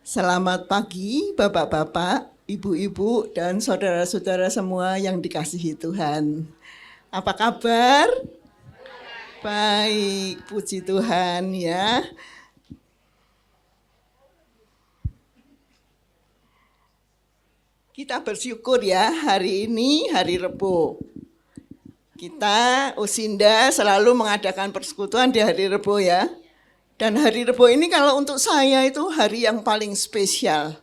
Selamat pagi Bapak-bapak, Ibu-ibu, dan saudara-saudara semua yang dikasihi Tuhan. Apa kabar? Baik, puji Tuhan ya. Kita bersyukur ya, hari ini hari Rebo. Kita Usinda selalu mengadakan persekutuan di hari Rebo ya. Dan hari Rebo ini kalau untuk saya itu hari yang paling spesial.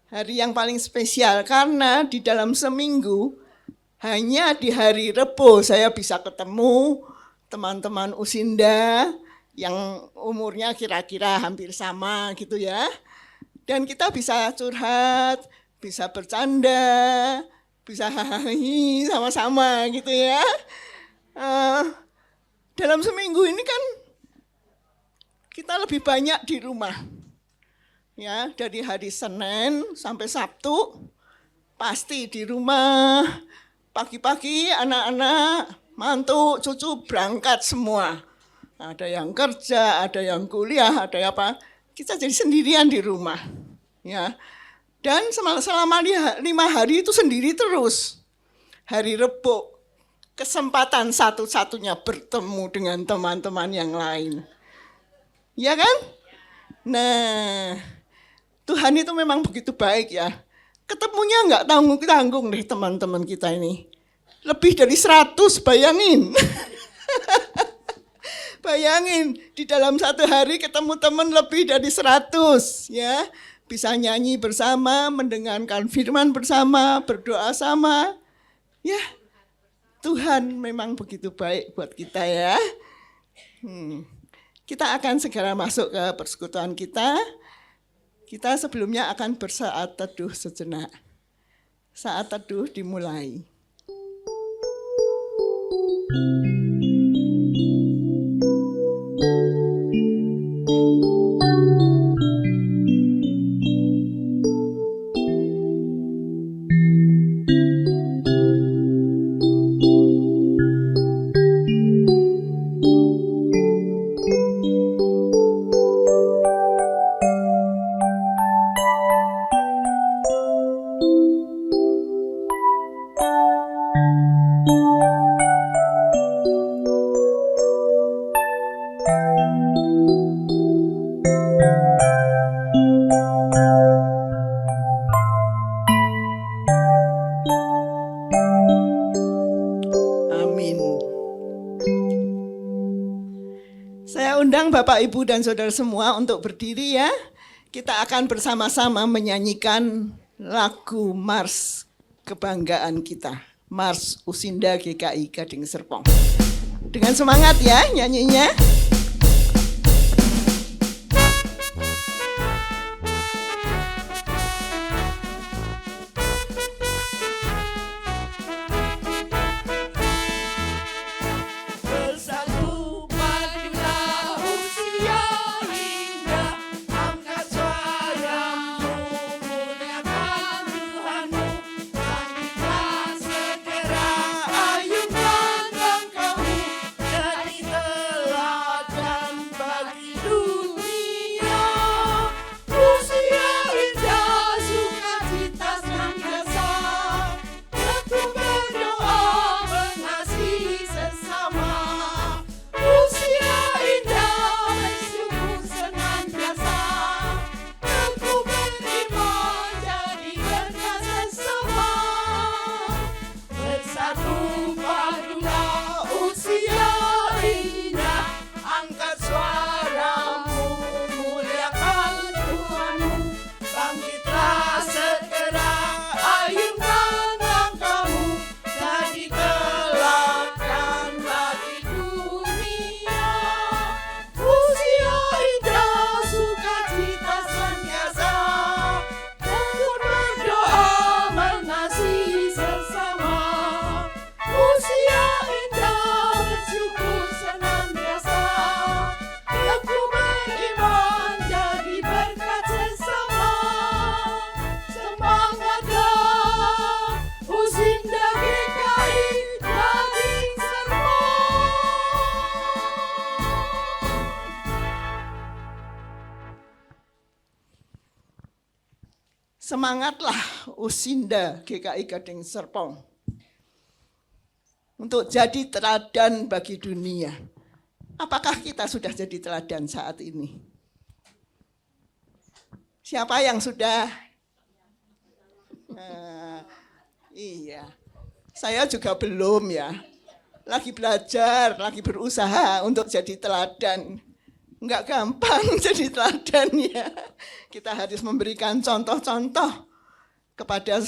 Hari yang paling spesial karena di dalam seminggu hanya di hari Rebo saya bisa ketemu teman-teman Usinda yang umurnya kira-kira hampir sama gitu ya. Dan kita bisa curhat, bisa bercanda, bisa hahaha sama-sama gitu ya. Dalam seminggu ini kan kita lebih banyak di rumah. Ya, dari hari Senin sampai Sabtu pasti di rumah. Pagi-pagi anak-anak, mantu, cucu berangkat semua. Ada yang kerja, ada yang kuliah, ada apa. Kita jadi sendirian di rumah. Ya. Dan selama 5 hari itu sendiri terus. Hari Rebo, kesempatan satu-satunya bertemu dengan teman-teman yang lain. Ya kan? Nah, Tuhan itu memang begitu baik ya. Ketemunya nggak tanggung-tanggung deh teman-teman kita ini. Lebih dari 100, bayangin. Bayangin, di dalam satu hari ketemu teman lebih dari 100 ya. Bisa nyanyi bersama, mendengarkan firman bersama, berdoa sama. Ya, Tuhan memang begitu baik buat kita ya. Kita akan segera masuk ke persekutuan kita. Kita sebelumnya akan bersaat teduh sejenak. Saat teduh dimulai. Bapak, Ibu, dan saudara semua untuk berdiri ya. Kita akan bersama-sama menyanyikan lagu Mars Kebanggaan Kita. Mars Usinda GKI Gading Serpong. Dengan semangat ya nyanyinya. Segera ayunkan engkau, jadi telah Semangatlah Usinda GKI Gading Serpong untuk jadi teladan bagi dunia. Apakah kita sudah jadi teladan saat ini? Siapa yang sudah? Iya, saya juga belum ya. Lagi belajar, lagi berusaha untuk jadi teladan. Enggak gampang jadi teladan ya. Kita harus memberikan contoh-contoh kepada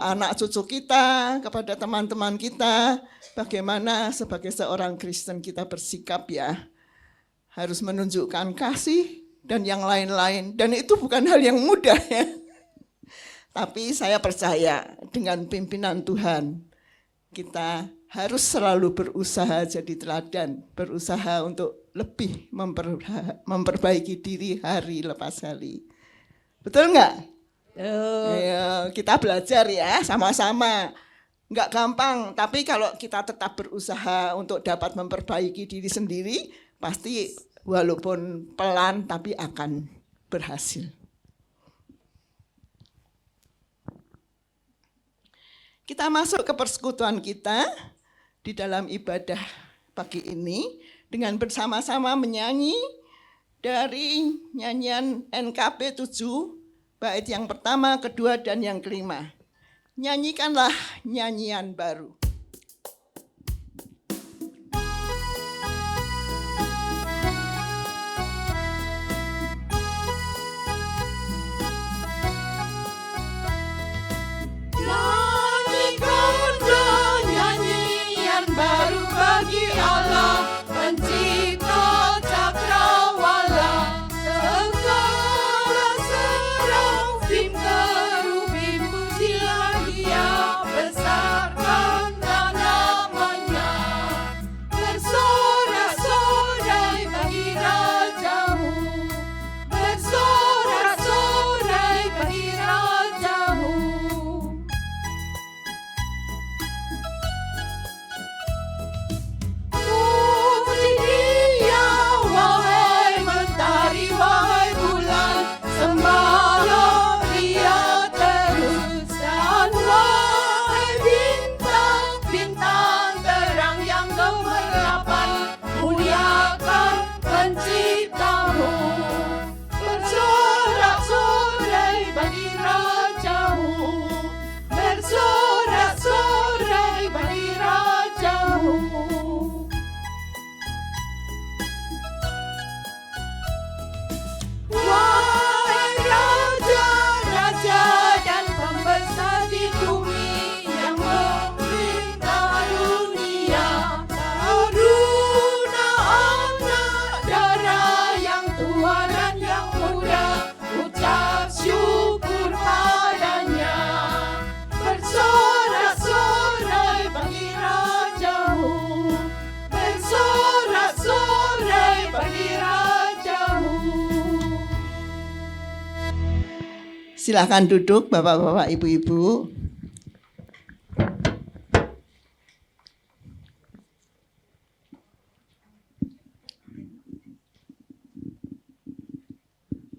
anak cucu kita, kepada teman-teman kita, bagaimana sebagai seorang Kristen kita bersikap ya. Harus menunjukkan kasih dan yang lain-lain. Dan itu bukan hal yang mudah ya. Tapi saya percaya dengan pimpinan Tuhan, kita harus selalu berusaha jadi teladan, berusaha untuk lebih memperbaiki diri hari lepas hari. Betul nggak? Ya, kita belajar ya, sama-sama. Nggak gampang, tapi kalau kita tetap berusaha untuk dapat memperbaiki diri sendiri, pasti walaupun pelan tapi akan berhasil. Kita masuk ke persekutuan kita di dalam ibadah pagi ini dengan bersama-sama menyanyi dari nyanyian NKB 7, bait yang pertama, kedua, dan yang kelima. Nyanyikanlah nyanyian baru. Bagi Allah pencipta cakrawala, segala serafim kerubim pujilah Dia, besarkan namanya, bersorak-sorai bagi Rajamu, bersorak-sorai bagi Rajamu. Silakan duduk Bapak-bapak, Ibu-ibu.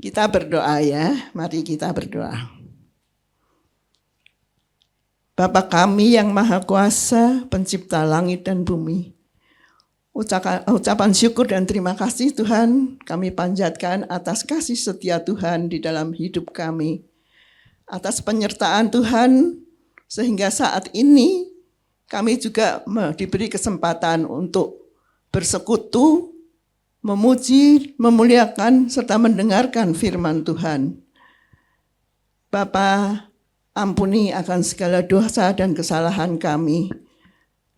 Kita berdoa ya, mari kita berdoa. Bapa kami yang Maha Kuasa, pencipta langit dan bumi, ucapan syukur dan terima kasih Tuhan kami panjatkan atas kasih setia Tuhan di dalam hidup kami. Atas penyertaan Tuhan sehingga saat ini kami juga diberi kesempatan untuk bersekutu, memuji, memuliakan, serta mendengarkan firman Tuhan. Bapa, ampuni akan segala dosa dan kesalahan kami.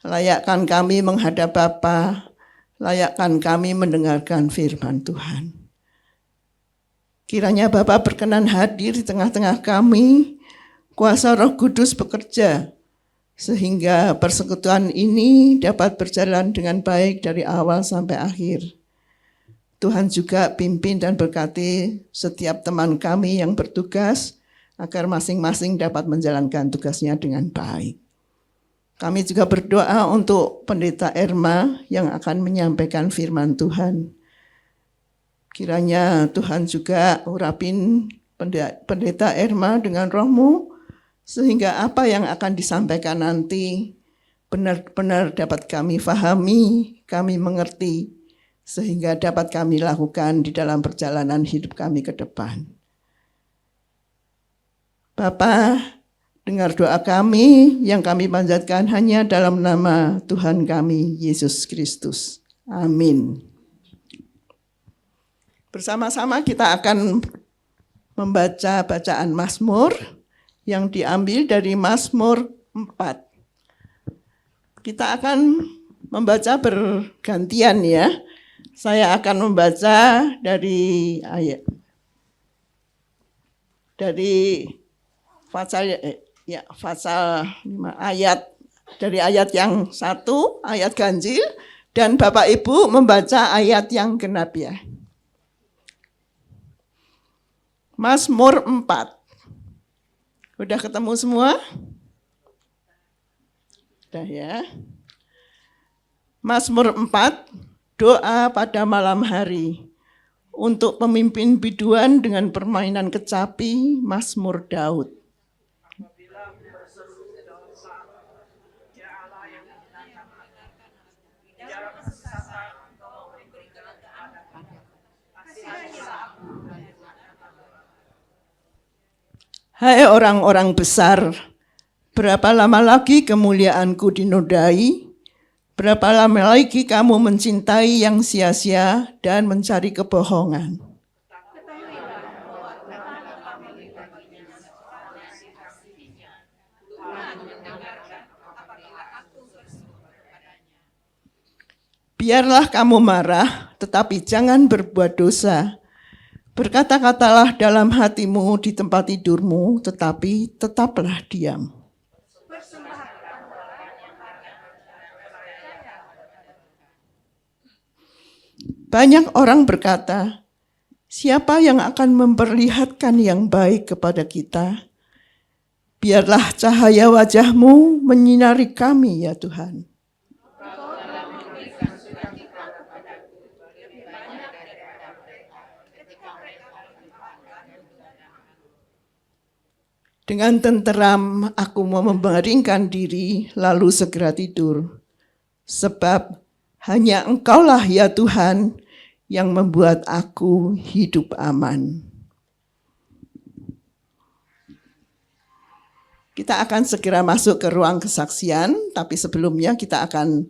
Layakkan kami menghadap Bapa, layakkan kami mendengarkan firman Tuhan. Kiranya Bapa berkenan hadir di tengah-tengah kami, kuasa Roh Kudus bekerja, sehingga persekutuan ini dapat berjalan dengan baik dari awal sampai akhir. Tuhan juga pimpin dan berkati setiap teman kami yang bertugas, agar masing-masing dapat menjalankan tugasnya dengan baik. Kami juga berdoa untuk Pendeta Erma yang akan menyampaikan firman Tuhan. Kiranya Tuhan juga urapin Pendeta Erma dengan roh-Mu, sehingga apa yang akan disampaikan nanti benar-benar dapat kami fahami, kami mengerti, sehingga dapat kami lakukan di dalam perjalanan hidup kami ke depan. Bapa, dengar doa kami yang kami panjatkan hanya dalam nama Tuhan kami, Yesus Kristus. Amin. Bersama-sama kita akan membaca bacaan Mazmur yang diambil dari Mazmur 4. Kita akan membaca bergantian ya. Saya akan membaca dari pasal 5 ayat, dari ayat yang 1, ayat ganjil, dan Bapak Ibu membaca ayat yang genap ya. Mazmur 4. Udah ketemu semua? Udah ya. Mazmur 4, doa pada malam hari. Untuk pemimpin biduan dengan permainan kecapi, Mazmur Daud. Hai orang-orang besar, berapa lama lagi kemuliaanku dinodai? Berapa lama lagi kamu mencintai yang sia-sia dan mencari kebohongan? Biarlah kamu marah, tetapi jangan berbuat dosa. Berkata-katalah dalam hatimu di tempat tidurmu, tetapi tetaplah diam. Banyak orang berkata, siapa yang akan memperlihatkan yang baik kepada kita? Biarlah cahaya wajah-Mu menyinari kami, ya Tuhan. Dengan tenteram aku mau membaringkan diri, lalu segera tidur. Sebab hanya Engkaulah ya Tuhan yang membuat aku hidup aman. Kita akan segera masuk ke ruang kesaksian, tapi sebelumnya kita akan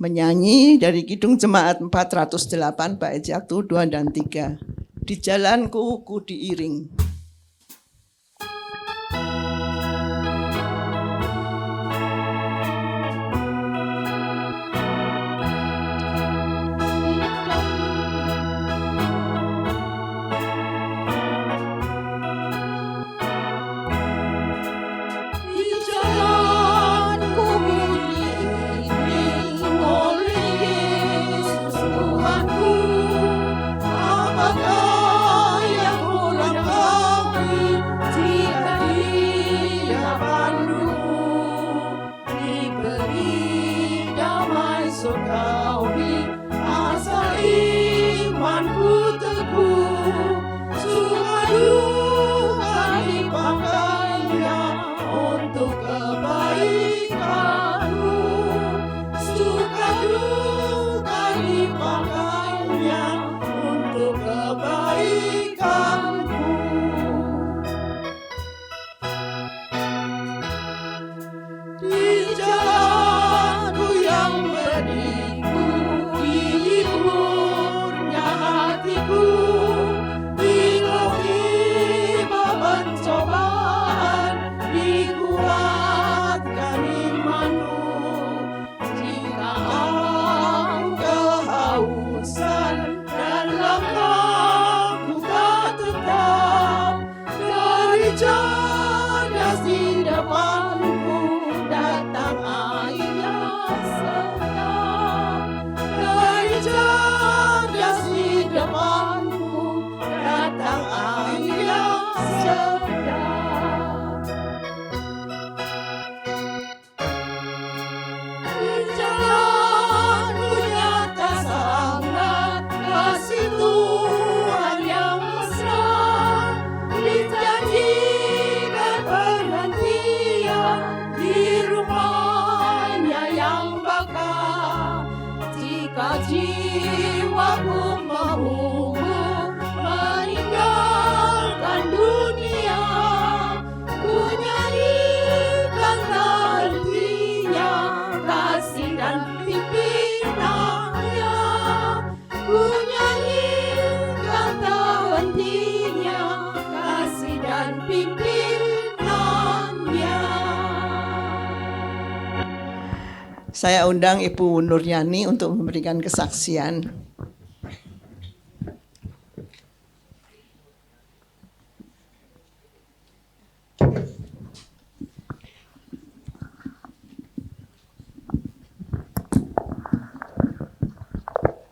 menyanyi dari Kidung Jemaat 408 bait 1, 2, dan 3. Di jalanku ku diiring. Apakah yang kurang Saya undang Ibu Nuryani untuk memberikan kesaksian.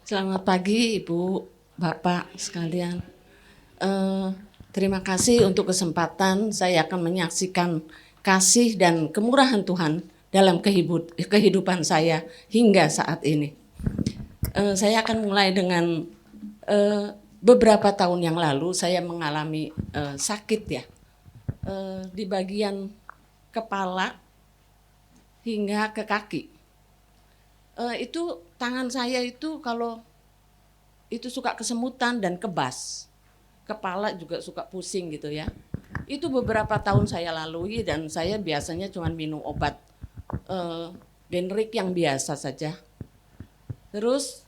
Selamat pagi Ibu, Bapak sekalian. Terima kasih untuk kesempatan saya akan menyaksikan kasih dan kemurahan Tuhan dalam kehidupan saya hingga saat ini. Saya akan mulai dengan beberapa tahun yang lalu saya mengalami sakit ya, di bagian kepala hingga ke kaki. Itu tangan saya itu kalau itu suka kesemutan dan kebas, kepala juga suka pusing gitu ya. Itu beberapa tahun saya lalui dan saya biasanya cuma minum obat generic yang biasa saja. Terus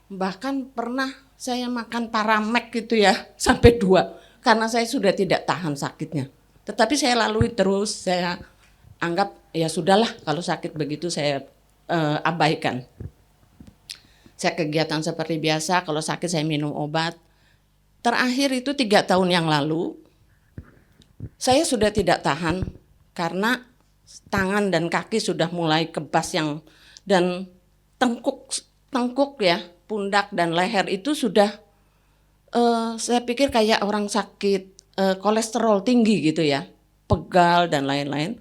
bahkan pernah saya makan Paramek gitu ya sampai 2 karena saya sudah tidak tahan sakitnya. Tetapi saya lalui terus, saya anggap ya sudahlah kalau sakit begitu saya abaikan. Saya kegiatan seperti biasa, kalau sakit saya minum obat. Terakhir itu 3 tahun yang lalu, saya sudah tidak tahan karena tangan dan kaki sudah mulai kebas dan tengkuk ya, pundak dan leher itu sudah saya pikir kayak orang sakit kolesterol tinggi gitu ya, pegal dan lain-lain.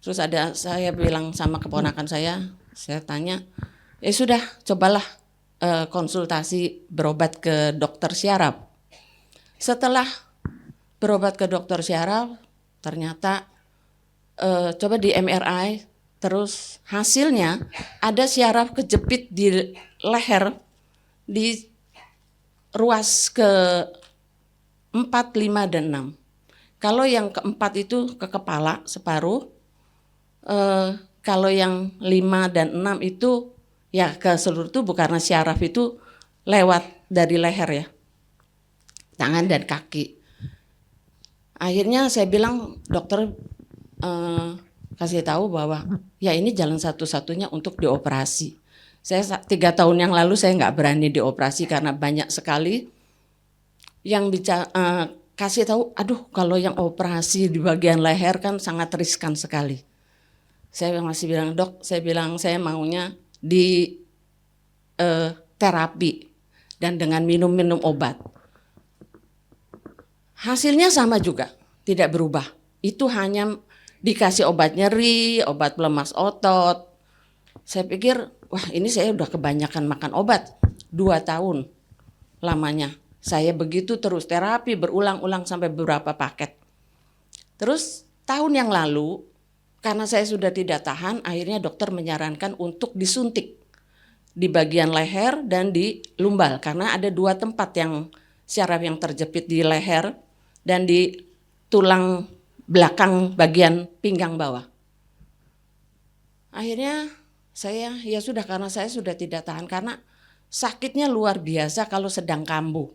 Terus saya bilang sama keponakan saya tanya, ya sudah cobalah konsultasi berobat ke dokter syaraf. Setelah berobat ke dokter syaraf, ternyata coba di MRI, terus hasilnya ada syaraf kejepit di leher di ruas ke-4, 5, dan 6. Kalau yang ke-4 itu ke kepala separuh, kalau yang 5 dan 6 itu ya ke seluruh tubuh karena syaraf itu lewat dari leher ya, tangan dan kaki. Akhirnya saya bilang dokter kasih tahu bahwa ya ini jalan satu-satunya untuk dioperasi. Saya 3 tahun yang lalu saya nggak berani dioperasi karena banyak sekali yang kasih tahu, aduh kalau yang operasi di bagian leher kan sangat riskan sekali. Saya masih bilang, dok, saya maunya di terapi dan dengan minum obat. Hasilnya sama juga, tidak berubah. Itu hanya dikasih obat nyeri, obat pelemas otot. Saya pikir, wah ini saya udah kebanyakan makan obat, 2 tahun lamanya. Saya begitu terus terapi berulang-ulang sampai beberapa paket. Terus tahun yang lalu, karena saya sudah tidak tahan, akhirnya dokter menyarankan untuk disuntik di bagian leher dan di lumbal. Karena ada 2 tempat yang syaraf yang terjepit di leher dan di tulang belakang bagian pinggang bawah. Akhirnya ya sudah karena saya sudah tidak tahan karena sakitnya luar biasa kalau sedang kambuh.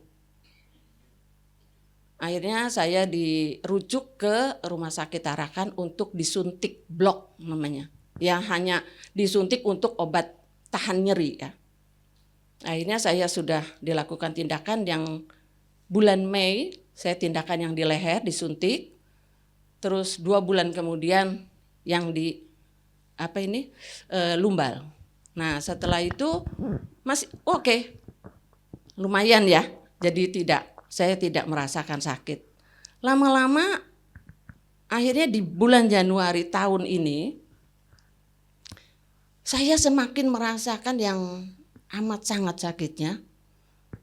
Akhirnya saya dirujuk ke Rumah Sakit Tarakan untuk disuntik blok namanya. Yang hanya disuntik untuk obat tahan nyeri ya. Akhirnya saya sudah dilakukan tindakan yang bulan Mei, saya tindakan yang di leher disuntik. Terus 2 bulan kemudian yang di lumbal. Nah, setelah itu masih oke. Lumayan ya. Jadi saya tidak merasakan sakit. Lama-lama akhirnya di bulan Januari tahun ini saya semakin merasakan yang amat sangat sakitnya.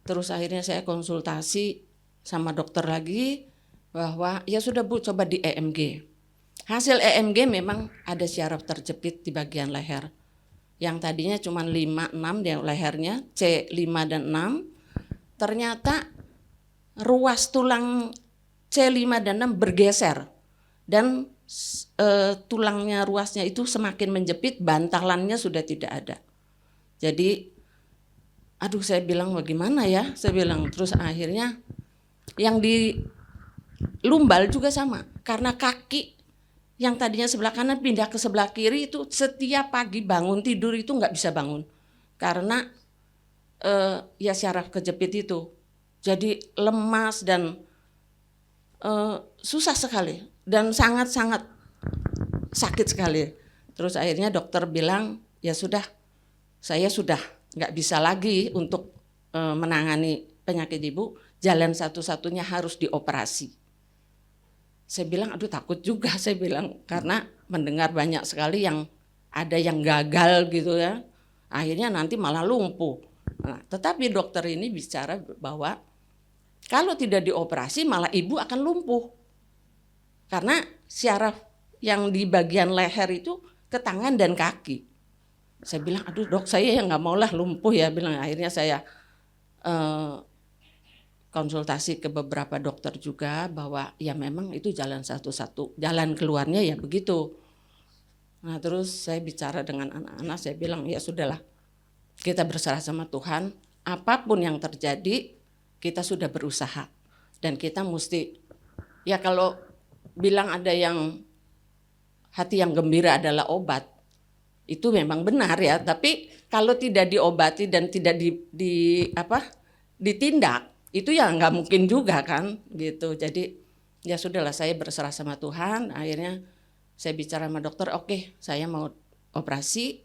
Terus akhirnya saya konsultasi sama dokter lagi bahwa ya sudah Bu coba di EMG. Hasil EMG memang ada syaraf terjepit di bagian leher. Yang tadinya cuma 5, 6 di lehernya, C5 dan 6. Ternyata ruas tulang C5 dan 6 bergeser dan tulangnya ruasnya itu semakin menjepit, bantalannya sudah tidak ada. Jadi aduh saya bilang bagaimana ya, saya bilang terus akhirnya yang di lumbal juga sama karena kaki yang tadinya sebelah kanan pindah ke sebelah kiri itu setiap pagi bangun tidur itu nggak bisa bangun karena ya syaraf kejepit itu. Jadi lemas dan susah sekali dan sangat-sangat sakit sekali. Terus akhirnya dokter bilang ya sudah, saya sudah nggak bisa lagi untuk menangani penyakit ibu, jalan satu-satunya harus dioperasi. Saya bilang aduh takut juga, saya bilang karena mendengar banyak sekali yang ada yang gagal gitu ya, akhirnya nanti malah lumpuh. Nah, tetapi dokter ini bicara bahwa kalau tidak dioperasi malah ibu akan lumpuh karena syaraf yang di bagian leher itu ke tangan dan kaki. Saya bilang aduh dok, saya yang nggak maulah lumpuh ya, bilang. Akhirnya saya konsultasi ke beberapa dokter juga bahwa ya memang itu jalan satu-satu, jalan keluarnya ya begitu. Nah terus saya bicara dengan anak-anak, saya bilang ya sudahlah, kita berserah sama Tuhan, apapun yang terjadi kita sudah berusaha dan kita mesti, ya kalau bilang ada yang hati yang gembira adalah obat, itu memang benar ya, tapi kalau tidak diobati dan tidak ditindak, itu ya nggak mungkin juga kan gitu. Jadi ya sudahlah, saya berserah sama Tuhan. Akhirnya saya bicara sama dokter, oke, saya mau operasi.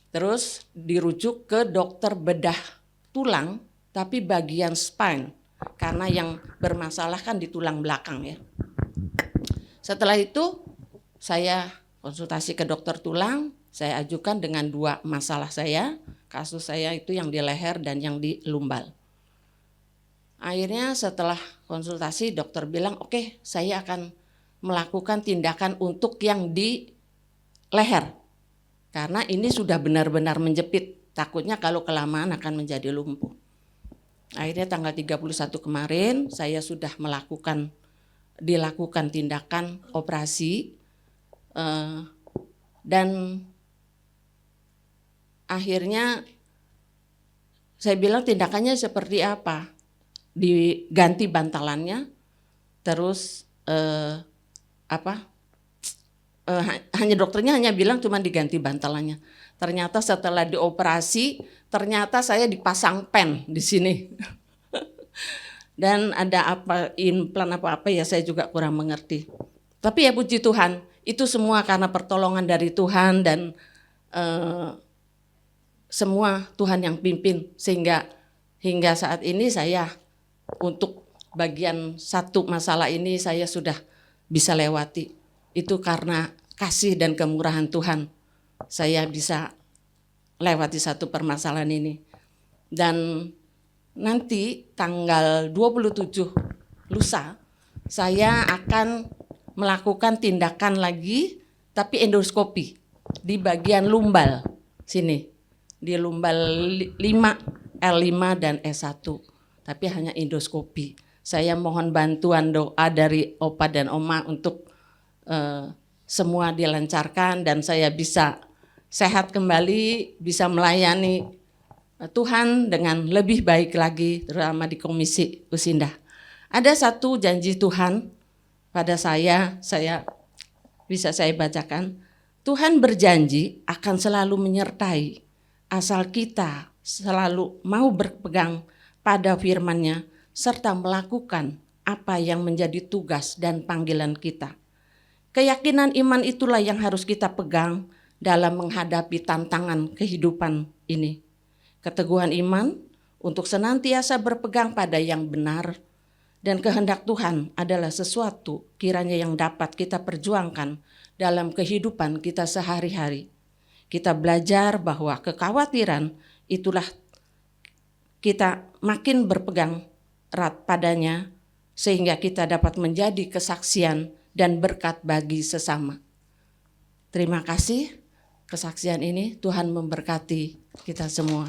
Terus dirujuk ke dokter bedah tulang tapi bagian spine karena yang bermasalah kan di tulang belakang ya. Setelah itu saya konsultasi ke dokter tulang, saya ajukan dengan 2 masalah saya, kasus saya itu yang di leher dan yang di lumbal. Akhirnya setelah konsultasi dokter bilang oke, saya akan melakukan tindakan untuk yang di leher. Karena ini sudah benar-benar menjepit, takutnya kalau kelamaan akan menjadi lumpuh. Akhirnya tanggal 31 kemarin saya sudah dilakukan tindakan operasi dan akhirnya saya bilang tindakannya seperti apa? Diganti bantalannya, terus hanya dokternya hanya bilang cuma diganti bantalannya. Ternyata setelah dioperasi, ternyata saya dipasang pen di sini. Dan ada implan apa ya saya juga kurang mengerti. Tapi ya puji Tuhan, itu semua karena pertolongan dari Tuhan dan semua Tuhan yang pimpin sehingga hingga saat ini saya untuk bagian satu masalah ini saya sudah bisa lewati. Itu karena kasih dan kemurahan Tuhan saya bisa lewati satu permasalahan ini. Dan nanti tanggal 27 lusa saya akan melakukan tindakan lagi tapi endoskopi di bagian lumbal sini. Di lumbal 5, L5 dan S1. Tapi hanya endoskopi. Saya mohon bantuan doa dari Opa dan Oma untuk semua dilancarkan dan saya bisa sehat kembali, bisa melayani Tuhan dengan lebih baik lagi, terutama di Komisi Usindah. Ada satu janji Tuhan pada saya bisa saya bacakan. Tuhan berjanji akan selalu menyertai asal kita selalu mau berpegang pada firman-Nya serta melakukan apa yang menjadi tugas dan panggilan kita. Keyakinan iman itulah yang harus kita pegang dalam menghadapi tantangan kehidupan ini. Keteguhan iman untuk senantiasa berpegang pada yang benar dan kehendak Tuhan adalah sesuatu kiranya yang dapat kita perjuangkan dalam kehidupan kita sehari-hari. Kita belajar bahwa kekhawatiran itulah kita makin berpegang erat padanya sehingga kita dapat menjadi kesaksian dan berkat bagi sesama. Terima kasih kesaksian ini, Tuhan memberkati kita semua.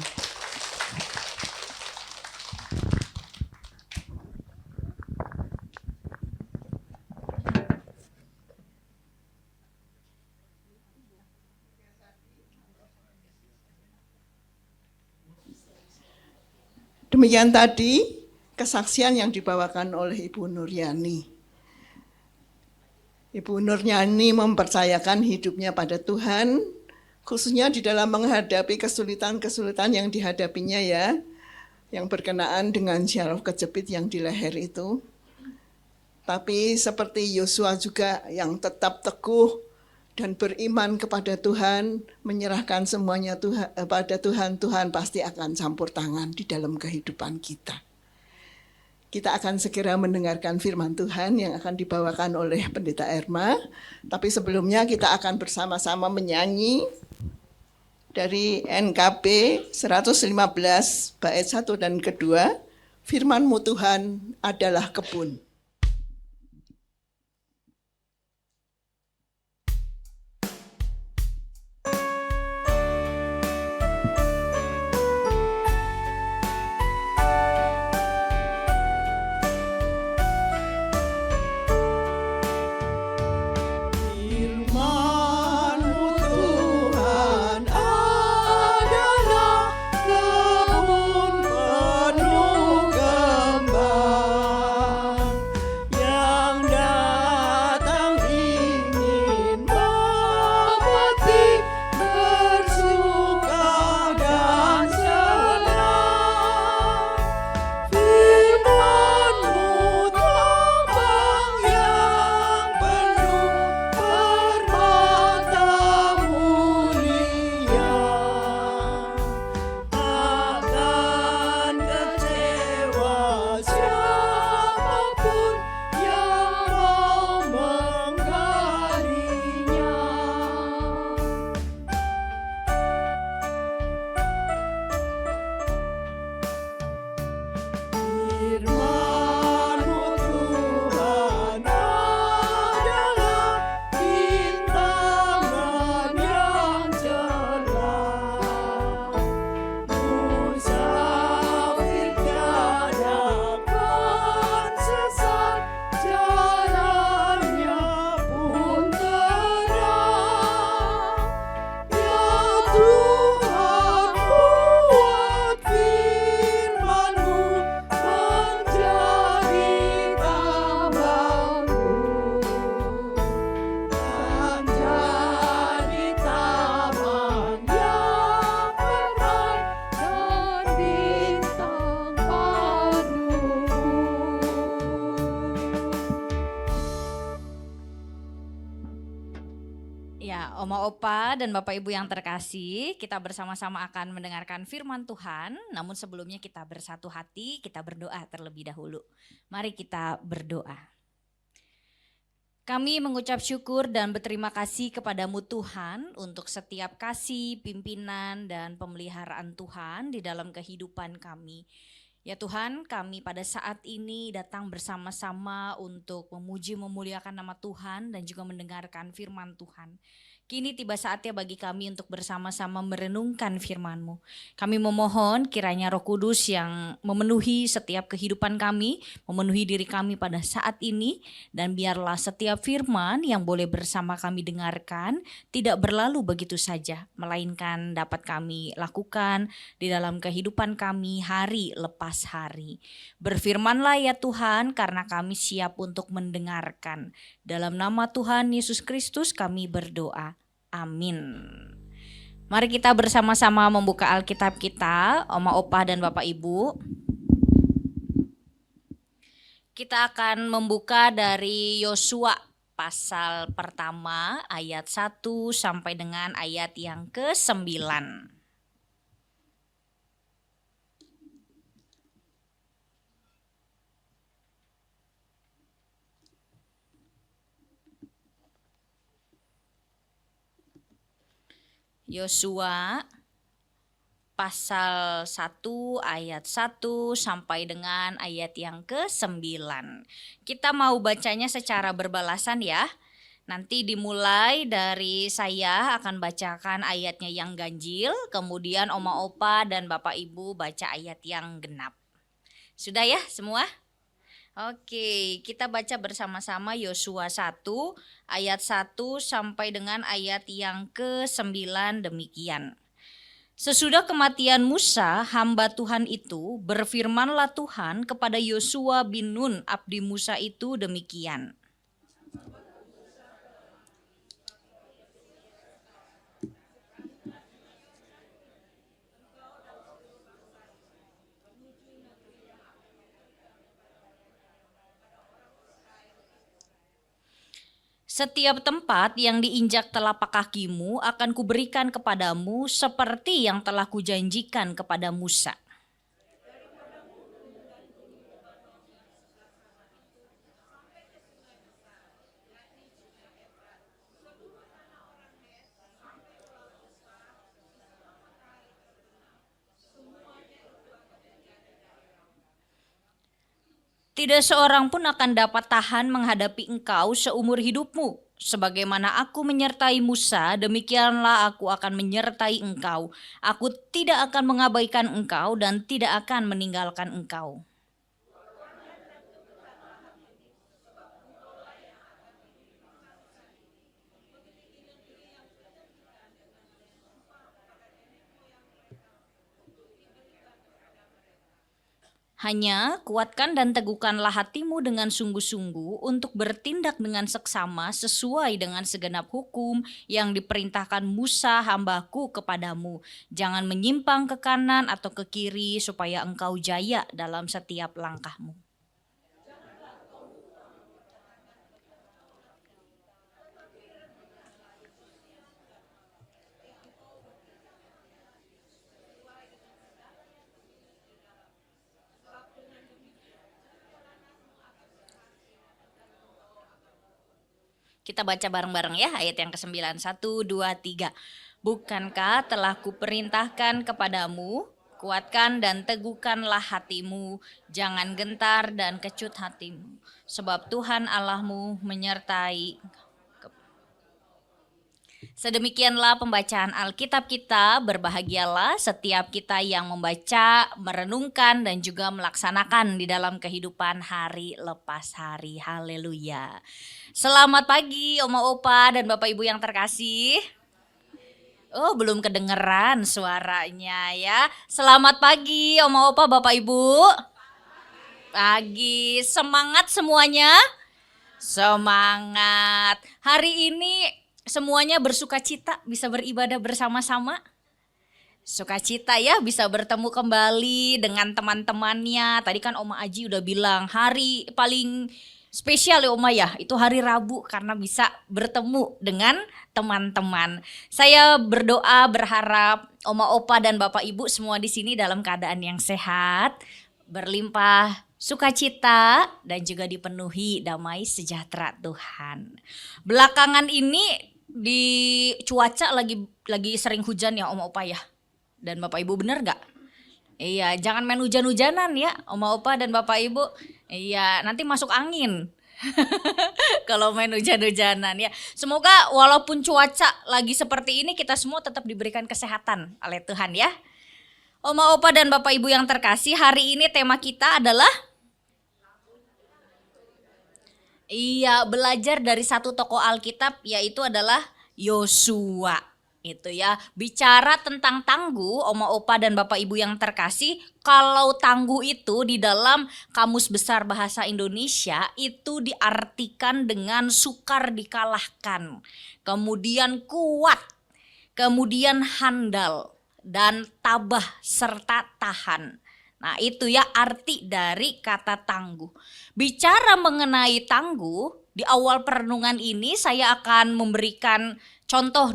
Demikian tadi kesaksian yang dibawakan oleh Ibu Nuryani. Ibu Nurnyani mempercayakan hidupnya pada Tuhan, khususnya di dalam menghadapi kesulitan-kesulitan yang dihadapinya ya, yang berkenaan dengan syaraf kejepit yang di leher itu. Tapi seperti Yosua juga yang tetap teguh dan beriman kepada Tuhan, menyerahkan semuanya pada Tuhan, Tuhan pasti akan campur tangan di dalam kehidupan kita. Kita akan segera mendengarkan firman Tuhan yang akan dibawakan oleh Pendeta Erma. Tapi sebelumnya kita akan bersama-sama menyanyi dari NKB 115 bait 1 dan kedua, Firman-Mu Tuhan adalah kebun. Oma Opa dan Bapak Ibu yang terkasih, kita bersama-sama akan mendengarkan firman Tuhan. Namun sebelumnya kita bersatu hati, kita berdoa terlebih dahulu. Mari kita berdoa. Kami mengucap syukur dan berterima kasih kepadamu Tuhan untuk setiap kasih, pimpinan dan pemeliharaan Tuhan di dalam kehidupan kami. Ya Tuhan, kami pada saat ini datang bersama-sama untuk memuji memuliakan nama Tuhan dan juga mendengarkan firman Tuhan. Kini tiba saatnya bagi kami untuk bersama-sama merenungkan firman-Mu. Kami memohon kiranya Roh Kudus yang memenuhi setiap kehidupan kami, memenuhi diri kami pada saat ini, dan biarlah setiap firman yang boleh bersama kami dengarkan tidak berlalu begitu saja, melainkan dapat kami lakukan di dalam kehidupan kami hari lepas hari. Berfirmanlah ya Tuhan, karena kami siap untuk mendengarkan. Dalam nama Tuhan Yesus Kristus kami berdoa. Amin. Mari kita bersama-sama membuka Alkitab kita, Oma Opa dan Bapak Ibu. Kita akan membuka dari Yosua pasal pertama ayat 1 sampai dengan ayat yang ke-9. Yosua pasal 1 ayat 1 sampai dengan ayat yang ke-9. Kita mau bacanya secara berbalasan ya. Nanti dimulai dari saya akan bacakan ayatnya yang ganjil, kemudian Oma Opa dan Bapak Ibu baca ayat yang genap. Sudah ya semua? Oke, kita baca bersama-sama Yosua 1 ayat 1 sampai dengan ayat yang ke-9 demikian. Sesudah kematian Musa, hamba Tuhan itu, berfirmanlah Tuhan kepada Yosua bin Nun, abdi Musa itu demikian. Setiap tempat yang diinjak telapak kakimu akan kuberikan kepadamu seperti yang telah kujanjikan kepada Musa. Tidak seorang pun akan dapat tahan menghadapi engkau seumur hidupmu. Sebagaimana aku menyertai Musa, demikianlah aku akan menyertai engkau. Aku tidak akan mengabaikan engkau dan tidak akan meninggalkan engkau. Hanya kuatkan dan teguhkanlah hatimu dengan sungguh-sungguh untuk bertindak dengan seksama sesuai dengan segenap hukum yang diperintahkan Musa hambaku kepadamu. Jangan menyimpang ke kanan atau ke kiri supaya engkau jaya dalam setiap langkahmu. Kita baca bareng-bareng ya ayat yang ke-9. 1, 2, 3. Bukankah telah kuperintahkan kepadamu, kuatkan dan teguhkanlah hatimu, jangan gentar dan kecut hatimu. Sebab Tuhan Allahmu menyertai. Sedemikianlah pembacaan Alkitab kita. Berbahagialah setiap kita yang membaca, merenungkan, dan juga melaksanakan di dalam kehidupan hari lepas hari. Haleluya. Selamat pagi Oma Opa dan Bapak Ibu yang terkasih. Oh, belum kedengeran suaranya ya. Selamat pagi Oma Opa Bapak Ibu. Pagi, semangat semuanya. Semangat. Hari ini semuanya bersukacita bisa beribadah bersama-sama. Sukacita ya bisa bertemu kembali dengan teman-temannya. Tadi kan Oma Aji udah bilang hari paling spesial ya Oma ya, itu hari Rabu karena bisa bertemu dengan teman-teman. Saya berdoa berharap Oma Opa dan Bapak Ibu semua di sini dalam keadaan yang sehat, berlimpah sukacita dan juga dipenuhi damai sejahtera Tuhan. Belakangan ini di cuaca lagi sering hujan ya Oma Opa ya. Dan Bapak Ibu bener gak? Iya, jangan main hujan-hujanan ya Oma Opa dan Bapak Ibu. Iya, nanti masuk angin. Kalau main hujan-hujanan ya. Semoga walaupun cuaca lagi seperti ini kita semua tetap diberikan kesehatan oleh Tuhan ya. Oma Opa dan Bapak Ibu yang terkasih, hari ini tema kita adalah belajar dari satu tokoh Alkitab yaitu adalah Yosua. Itu ya, bicara tentang tangguh, Oma Opa dan Bapak Ibu yang terkasih, kalau tangguh itu di dalam Kamus Besar Bahasa Indonesia itu diartikan dengan sukar dikalahkan, kemudian kuat, kemudian handal, dan tabah serta tahan. Nah itu ya arti dari kata tangguh. Bicara mengenai tangguh, di awal perenungan ini saya akan memberikan contoh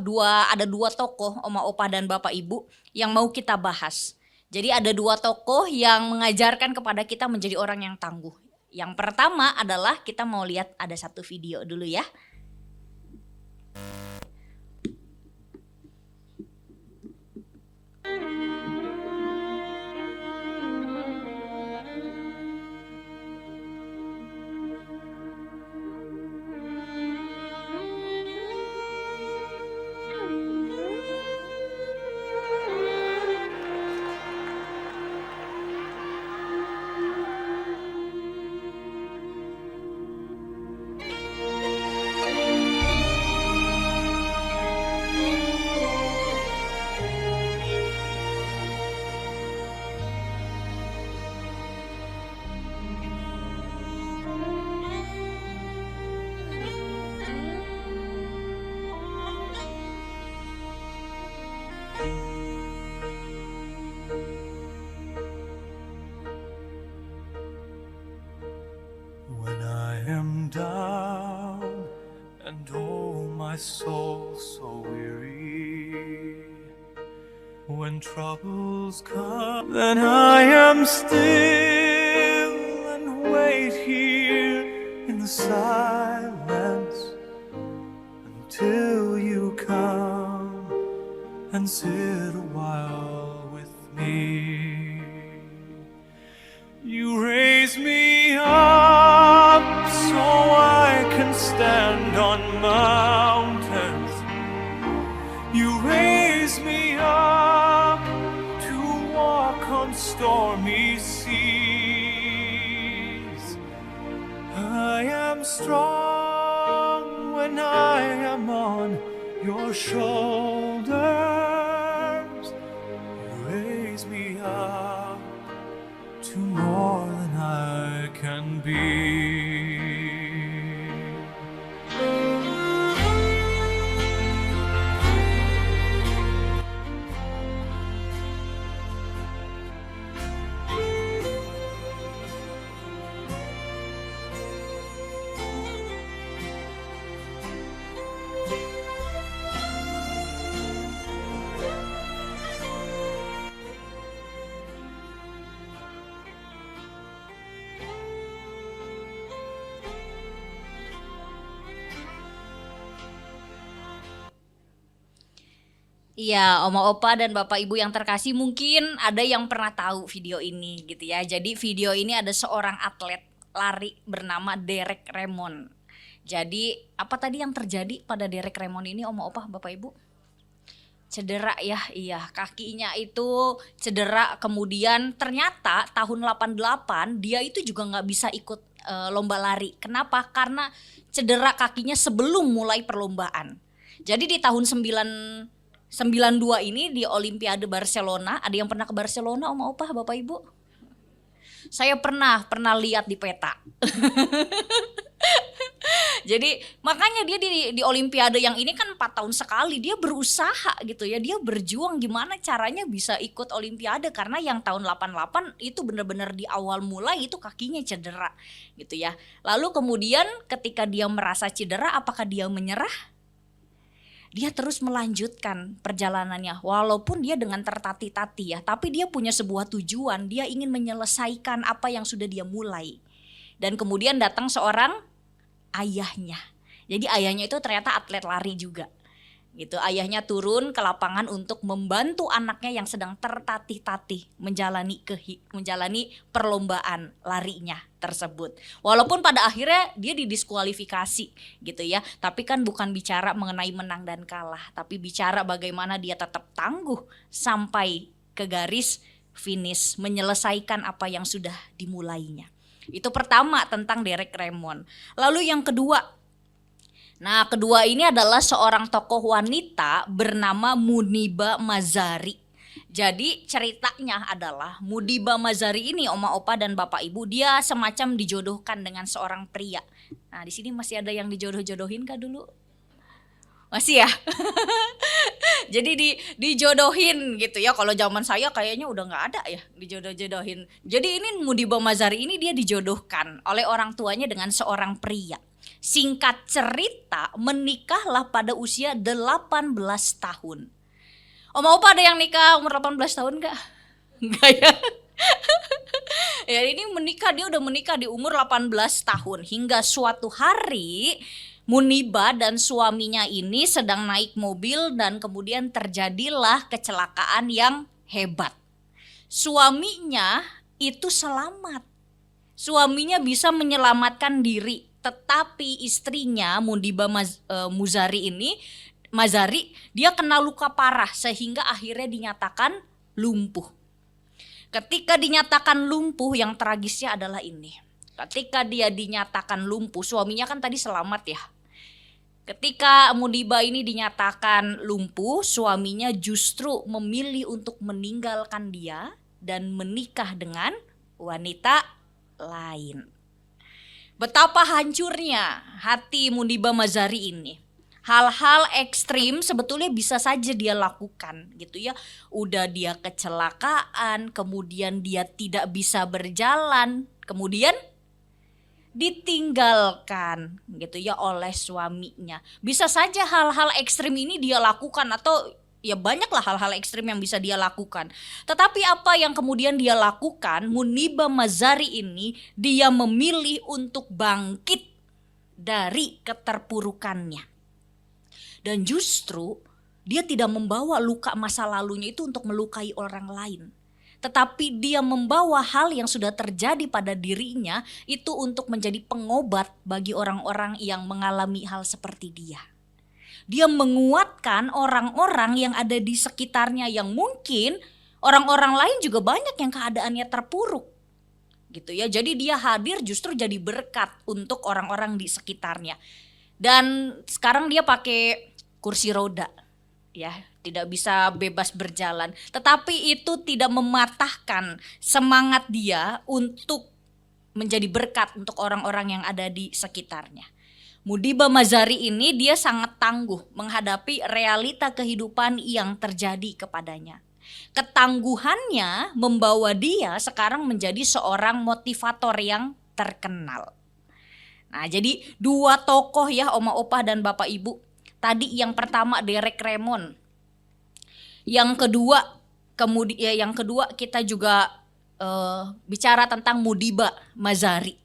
ada dua tokoh Oma Opa dan Bapak Ibu yang mau kita bahas. Jadi ada dua tokoh yang mengajarkan kepada kita menjadi orang yang tangguh. Yang pertama adalah kita mau lihat ada satu video dulu ya. When I am down and my soul so weary. When troubles come, then I am still and wait here in the silence until you come and sit a while with me. You raise me up so I can stand on mountains. You raise me up to walk on stormy seas. I am strong when I am on your shoulders. You raise me up to more than I can be. Iya, Oma Opa dan Bapak Ibu yang terkasih, mungkin ada yang pernah tahu video ini gitu ya. Jadi video ini ada seorang atlet lari bernama Derek Raymond. Jadi apa tadi yang terjadi pada Derek Raymond ini, Oma Opa, Bapak Ibu? Cedera ya, iya, kakinya itu cedera. Kemudian ternyata tahun 88 dia itu juga nggak bisa ikut lomba lari. Kenapa? Karena cedera kakinya sebelum mulai perlombaan. Jadi di tahun 92 ini di Olimpiade Barcelona, ada yang pernah ke Barcelona, Oma Opa, Bapak Ibu? Saya pernah lihat di peta. Jadi makanya dia di Olimpiade yang ini kan 4 tahun sekali, dia berusaha gitu ya, dia berjuang gimana caranya bisa ikut Olimpiade, karena yang tahun 88 itu benar-benar di awal mulai itu kakinya cedera gitu ya. Lalu kemudian ketika dia merasa cedera, apakah dia menyerah? Dia terus melanjutkan perjalanannya walaupun dia dengan tertatih-tatih ya, tapi dia punya sebuah tujuan, dia ingin menyelesaikan apa yang sudah dia mulai. Dan kemudian datang seorang ayahnya. Jadi ayahnya itu ternyata atlet lari juga. Gitu, ayahnya turun ke lapangan untuk membantu anaknya yang sedang tertatih-tatih menjalani perlombaan larinya tersebut. Walaupun pada akhirnya dia didiskualifikasi gitu ya, tapi kan bukan bicara mengenai menang dan kalah, tapi bicara bagaimana dia tetap tangguh sampai ke garis finish, menyelesaikan apa yang sudah dimulainya. Itu pertama tentang Derek Raymond. Lalu yang kedua, nah, kedua ini adalah seorang tokoh wanita bernama Muniba Mazari. Jadi ceritanya adalah Muniba Mazari ini, Oma Opa dan Bapak Ibu, dia semacam dijodohkan dengan seorang pria. Nah, di sini masih ada yang dijodoh-jodohin kah dulu? Masih ya? Jadi dijodohin gitu ya. Kalau zaman saya kayaknya udah nggak ada ya dijodoh-jodohin. Jadi ini Muniba Mazari ini dia dijodohkan oleh orang tuanya dengan seorang pria. Singkat cerita, menikahlah pada usia 18 tahun. Oma Opa ada yang nikah umur 18 tahun enggak? Enggak ya? Ya ini dia udah menikah di umur 18 tahun. Hingga suatu hari Muniba dan suaminya ini sedang naik mobil dan kemudian terjadilah kecelakaan yang hebat. Suaminya itu selamat. Suaminya bisa menyelamatkan diri. Tetapi istrinya Muniba Mazari dia kena luka parah sehingga akhirnya dinyatakan lumpuh. Ketika dinyatakan lumpuh, yang tragisnya adalah ini. Ketika dia dinyatakan lumpuh, suaminya kan tadi selamat ya. Ketika Muniba ini dinyatakan lumpuh, suaminya justru memilih untuk meninggalkan dia dan menikah dengan wanita lain. Betapa hancurnya hati Muniba Mazari ini. Hal-hal ekstrim sebetulnya bisa saja dia lakukan gitu ya. Udah dia kecelakaan, kemudian dia tidak bisa berjalan, kemudian ditinggalkan gitu ya oleh suaminya. Bisa saja hal-hal ekstrim ini dia lakukan atau ya banyaklah hal-hal ekstrim yang bisa dia lakukan. Tetapi apa yang kemudian dia lakukan, Muniba Mazari ini dia memilih untuk bangkit dari keterpurukannya. Dan justru dia tidak membawa luka masa lalunya itu untuk melukai orang lain. Tetapi dia membawa hal yang sudah terjadi pada dirinya itu untuk menjadi pengobat bagi orang-orang yang mengalami hal seperti dia. Dia menguatkan orang-orang yang ada di sekitarnya yang mungkin orang-orang lain juga banyak yang keadaannya terpuruk. Gitu ya. Jadi dia hadir justru jadi berkat untuk orang-orang di sekitarnya. Dan sekarang dia pakai kursi roda. Ya, tidak bisa bebas berjalan. Tetapi itu tidak mematahkan semangat dia untuk menjadi berkat untuk orang-orang yang ada di sekitarnya. Muniba Mazari ini dia sangat tangguh menghadapi realita kehidupan yang terjadi kepadanya. Ketangguhannya membawa dia sekarang menjadi seorang motivator yang terkenal. Nah, jadi dua tokoh ya Oma Opa dan Bapak Ibu. Tadi yang pertama Derek Raymond. Yang kedua kita juga bicara tentang Muniba Mazari.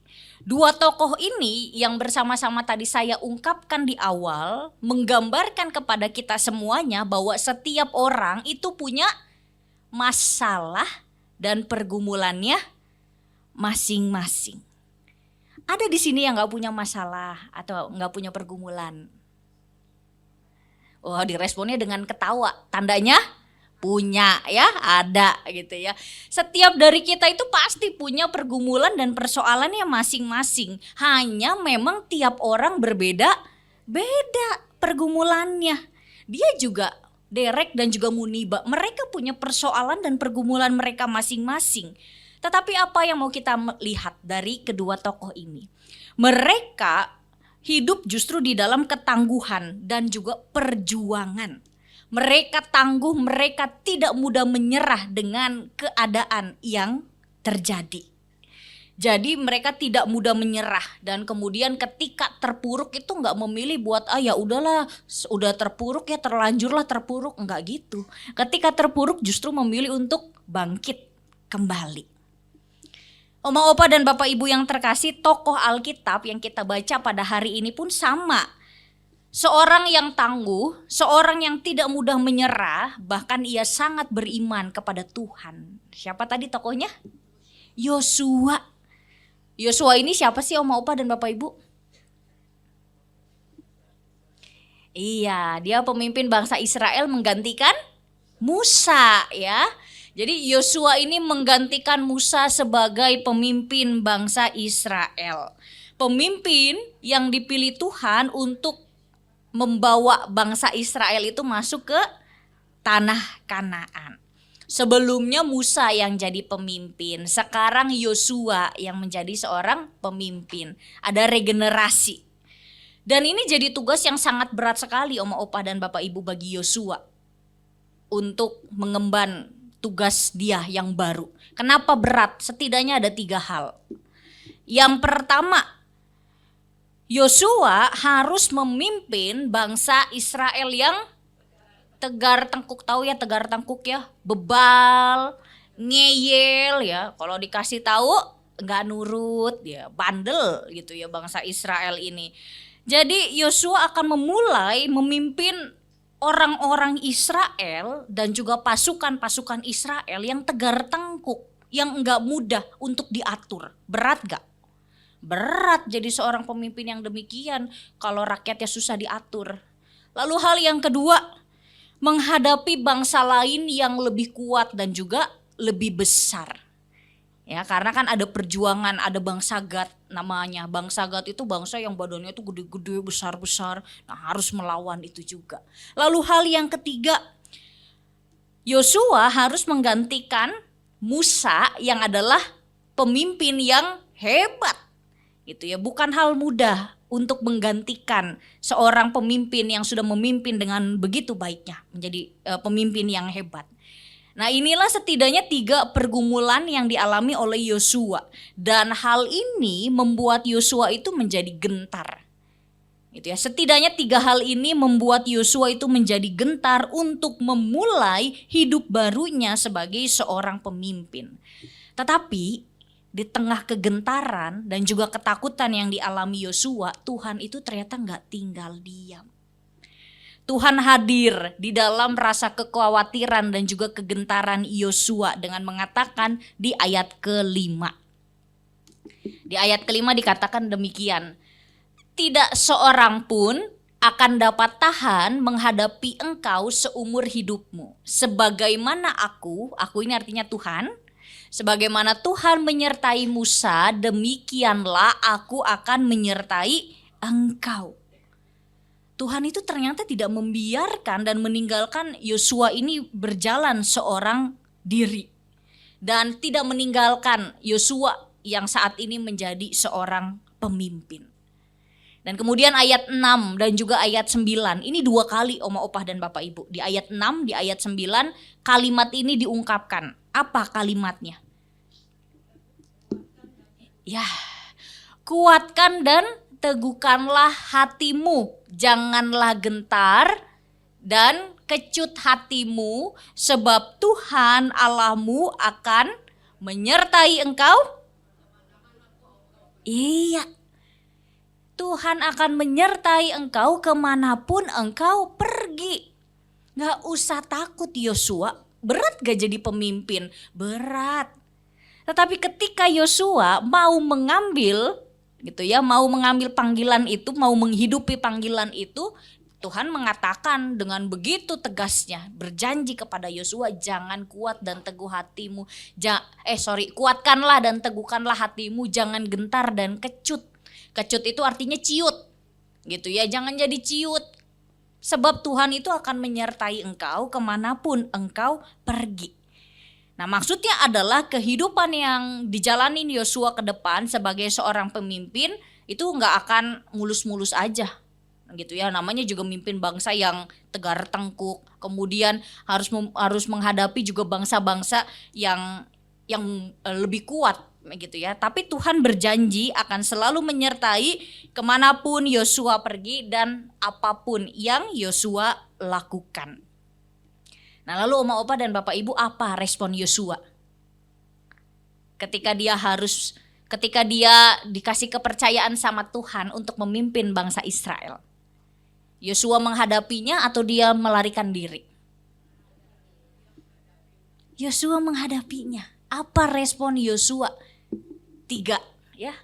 Dua tokoh ini yang bersama-sama tadi saya ungkapkan di awal menggambarkan kepada kita semuanya bahwa setiap orang itu punya masalah dan pergumulannya masing-masing. Ada di sini yang nggak punya masalah atau nggak punya pergumulan? Wah, diresponnya dengan ketawa, tandanya punya ya, ada gitu ya. Setiap dari kita itu pasti punya pergumulan dan persoalannya masing-masing. Hanya memang tiap orang berbeda pergumulannya. Dia juga Derek dan juga Muniba, mereka punya persoalan dan pergumulan mereka masing-masing. Tetapi apa yang mau kita lihat dari kedua tokoh ini? Mereka hidup justru di dalam ketangguhan dan juga perjuangan. Mereka tangguh, mereka tidak mudah menyerah dengan keadaan yang terjadi. Jadi mereka tidak mudah menyerah dan kemudian ketika terpuruk itu nggak memilih buat ya udahlah, udah terpuruk ya terlanjurlah terpuruk, nggak gitu. Ketika terpuruk justru memilih untuk bangkit kembali. Oma Opa dan Bapak Ibu yang terkasih, tokoh Alkitab yang kita baca pada hari ini pun sama. Seorang yang tangguh, seorang yang tidak mudah menyerah, bahkan ia sangat beriman kepada Tuhan. Siapa tadi tokohnya? Yosua. Yosua ini siapa sih Oma Opa dan Bapak Ibu? Iya, dia pemimpin bangsa Israel menggantikan Musa ya. Jadi Yosua ini menggantikan Musa sebagai pemimpin bangsa Israel. Pemimpin yang dipilih Tuhan untuk membawa bangsa Israel itu masuk ke tanah Kanaan. Sebelumnya Musa yang jadi pemimpin, sekarang Yosua yang menjadi seorang pemimpin. Ada regenerasi. Dan ini jadi tugas yang sangat berat sekali Oma Opa dan Bapak Ibu bagi Yosua untuk mengemban tugas dia yang baru. Kenapa berat? Setidaknya ada 3 hal. Yang pertama, Yosua harus memimpin bangsa Israel yang tegar tengkuk, tahu ya tegar tengkuk ya, bebal, ngeyel ya, kalau dikasih tahu nggak nurut ya, bandel gitu ya bangsa Israel ini. Jadi Yosua akan memulai memimpin orang-orang Israel dan juga pasukan-pasukan Israel yang tegar tengkuk, yang enggak mudah untuk diatur. Berat gak? Berat jadi seorang pemimpin yang demikian kalau rakyatnya susah diatur. Lalu hal yang kedua, menghadapi bangsa lain yang lebih kuat dan juga lebih besar. Ya, karena kan ada perjuangan, ada bangsa Gad namanya. Bangsa Gad itu bangsa yang badannya itu gede-gede, besar-besar. Nah, harus melawan itu juga. Lalu hal yang ketiga, Yosua harus menggantikan Musa yang adalah pemimpin yang hebat. Gitu ya, bukan hal mudah untuk menggantikan seorang pemimpin yang sudah memimpin dengan begitu baiknya menjadi pemimpin yang hebat. Nah, inilah setidaknya 3 pergumulan yang dialami oleh Yosua. Dan hal ini membuat Yosua itu menjadi gentar. Gitu ya. Setidaknya 3 hal ini membuat Yosua itu menjadi gentar untuk memulai hidup barunya sebagai seorang pemimpin. Tetapi di tengah kegentaran dan juga ketakutan yang dialami Yosua, Tuhan itu ternyata nggak tinggal diam. Tuhan hadir di dalam rasa kekhawatiran dan juga kegentaran Yosua dengan mengatakan di ayat ke-5. Di ayat ke-5 dikatakan demikian, tidak seorang pun akan dapat tahan menghadapi engkau seumur hidupmu. Sebagaimana aku ini artinya Tuhan, sebagaimana Tuhan menyertai Musa, demikianlah aku akan menyertai engkau. Tuhan itu ternyata tidak membiarkan dan meninggalkan Yosua ini berjalan seorang diri. Dan tidak meninggalkan Yosua yang saat ini menjadi seorang pemimpin. Dan kemudian ayat 6 dan juga ayat 9, ini 2 kali Oma Opah dan Bapak Ibu. Di ayat 6, di ayat 9, kalimat ini diungkapkan. Apa kalimatnya? Ya, kuatkan dan teguhkanlah hatimu, janganlah gentar dan kecut hatimu, sebab Tuhan Allahmu akan menyertai engkau. Iya, Tuhan akan menyertai engkau kemanapun engkau pergi. Gak usah takut Yosua, berat gak jadi pemimpin? Berat. Tetapi ketika Yosua mau mengambil mau mengambil panggilan itu, mau menghidupi panggilan itu, Tuhan mengatakan dengan begitu tegasnya, berjanji kepada Yosua, jangan kuat dan teguh hatimu, kuatkanlah dan teguhkanlah hatimu, jangan gentar dan kecut. Kecut itu artinya ciut, jangan jadi ciut, sebab Tuhan itu akan menyertai engkau kemanapun engkau pergi. Nah, maksudnya adalah kehidupan yang dijalanin Yosua ke depan sebagai seorang pemimpin itu nggak akan mulus-mulus aja, namanya juga mimpin bangsa yang tegar tengkuk, kemudian harus menghadapi juga bangsa-bangsa yang lebih kuat, Tapi Tuhan berjanji akan selalu menyertai kemanapun Yosua pergi dan apapun yang Yosua lakukan. Nah, lalu Oma Opa dan Bapak Ibu, apa respon Yosua? Ketika dia dikasih kepercayaan sama Tuhan untuk memimpin bangsa Israel. Yosua menghadapinya atau dia melarikan diri? Yosua menghadapinya. Apa respon Yosua? 3, ya.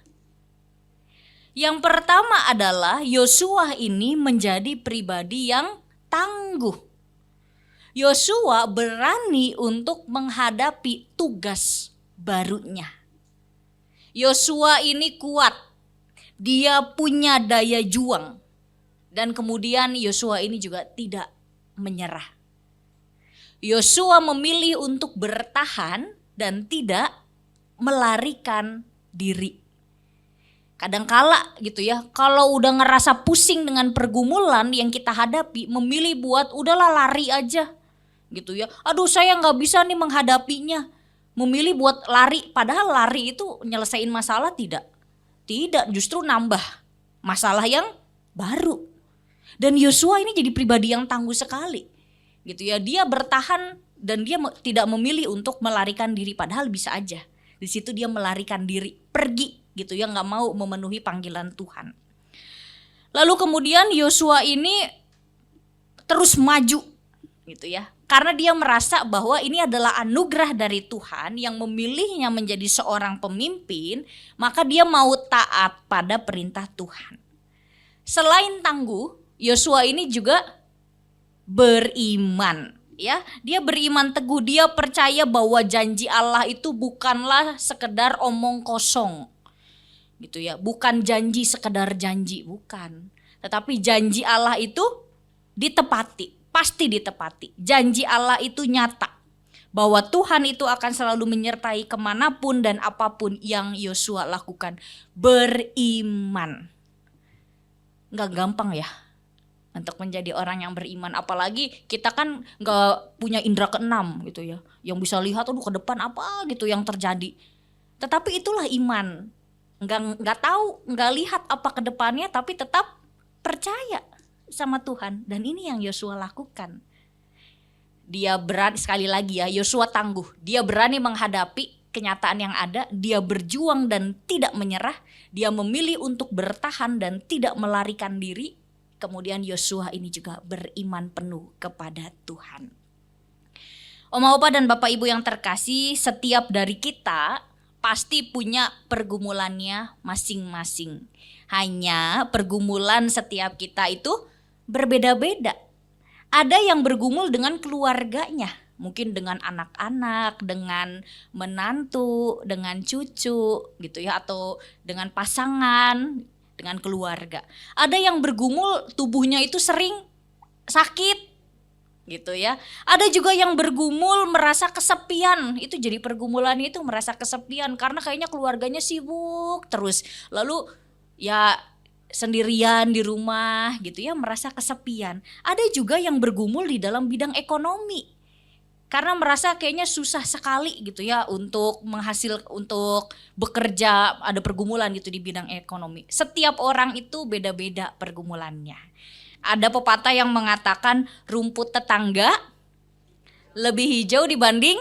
Yang pertama adalah Yosua ini menjadi pribadi yang tangguh. Yosua berani untuk menghadapi tugas barunya. Yosua ini kuat, dia punya daya juang, dan kemudian Yosua ini juga tidak menyerah. Yosua memilih untuk bertahan dan tidak melarikan diri. Kadangkala kalau udah ngerasa pusing dengan pergumulan yang kita hadapi, memilih buat udahlah lari aja. Aduh, saya nggak bisa nih menghadapinya. Memilih buat lari, padahal lari itu nyelesain masalah tidak, justru nambah masalah yang baru. Dan Yosua ini jadi pribadi yang tangguh sekali, Dia bertahan dan dia tidak memilih untuk melarikan diri, padahal bisa aja. Di situ dia melarikan diri, pergi, nggak mau memenuhi panggilan Tuhan. Lalu kemudian Yosua ini terus maju, Karena dia merasa bahwa ini adalah anugerah dari Tuhan yang memilihnya menjadi seorang pemimpin, maka dia mau taat pada perintah Tuhan. Selain tangguh, Yosua ini juga beriman, Dia beriman teguh, dia percaya bahwa janji Allah itu bukanlah sekedar omong kosong. Bukan janji sekedar janji, bukan. Tetapi janji Allah itu ditepati. Pasti ditepati. Janji Allah itu nyata. Bahwa Tuhan itu akan selalu menyertai kemanapun dan apapun yang Yosua lakukan. Beriman. Gak gampang ya. untuk menjadi orang yang beriman. Apalagi kita kan nggak punya indera keenam gitu ya, yang bisa lihat aduh ke depan apa gitu yang terjadi. Tetapi itulah iman, nggak tahu, nggak lihat apa ke depannya, tapi tetap percaya sama Tuhan. Dan ini yang Yosua lakukan. Dia berani, sekali lagi ya, Yosua tangguh. Dia berani menghadapi kenyataan yang ada, dia berjuang dan tidak menyerah, dia memilih untuk bertahan dan tidak melarikan diri. Kemudian Yosua ini juga beriman penuh kepada Tuhan. Oma, opa, dan bapak ibu yang terkasih, setiap dari kita pasti punya pergumulannya masing-masing. Hanya pergumulan setiap kita itu berbeda-beda. Ada yang bergumul dengan keluarganya, mungkin dengan anak-anak, dengan menantu, dengan cucu gitu ya, atau dengan pasangan, dengan keluarga. Ada yang bergumul tubuhnya itu sering sakit gitu ya. Ada juga yang bergumul merasa kesepian, itu jadi pergumulannya itu merasa kesepian karena kayaknya keluarganya sibuk terus. Lalu ya sendirian di rumah gitu ya, merasa kesepian. Ada juga yang bergumul di dalam bidang ekonomi karena merasa kayaknya susah sekali gitu ya untuk untuk bekerja, ada pergumulan gitu di bidang ekonomi. Setiap orang itu beda-beda pergumulannya. Ada pepatah yang mengatakan rumput tetangga lebih hijau dibanding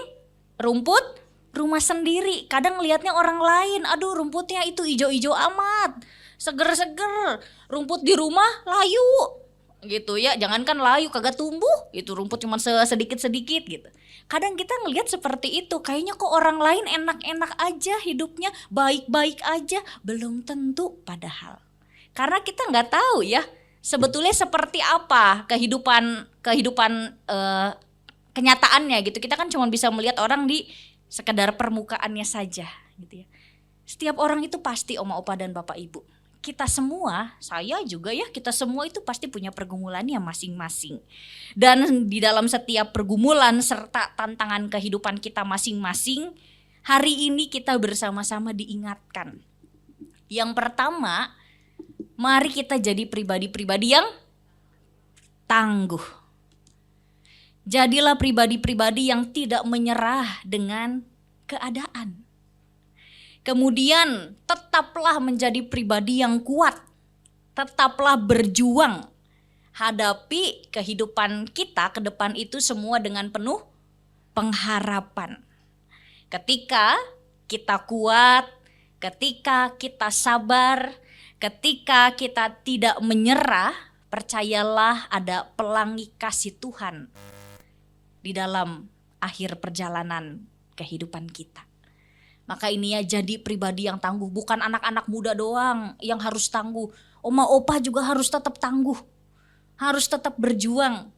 rumput rumah sendiri. Kadang lihatnya orang lain, aduh rumputnya itu hijau-hijau amat, seger-seger. Rumput di rumah layu gitu ya, jangankan layu kagak tumbuh, itu rumput cuma sedikit-sedikit gitu. Kadang kita ngelihat seperti itu, kayaknya kok orang lain enak-enak aja hidupnya, baik-baik aja, belum tentu padahal. Karena kita nggak tahu ya sebetulnya seperti apa kehidupan kenyataannya gitu. Kita kan cuma bisa melihat orang di sekedar permukaannya saja gitu ya. Setiap orang itu pasti oma, opa, dan bapak ibu, kita semua, saya juga ya, kita semua itu pasti punya pergumulannya masing-masing. Dan di dalam setiap pergumulan serta tantangan kehidupan kita masing-masing, hari ini kita bersama-sama diingatkan. Yang pertama, mari kita jadi pribadi-pribadi yang tangguh. Jadilah pribadi-pribadi yang tidak menyerah dengan keadaan. Kemudian tetaplah menjadi pribadi yang kuat, tetaplah berjuang. Hadapi kehidupan kita ke depan itu semua dengan penuh pengharapan. Ketika kita kuat, ketika kita sabar, ketika kita tidak menyerah, percayalah ada pelangi kasih Tuhan di dalam akhir perjalanan kehidupan kita. Maka ini ya, jadi pribadi yang tangguh. Bukan anak-anak muda doang yang harus tangguh. Oma, opa juga harus tetap tangguh. Harus tetap berjuang.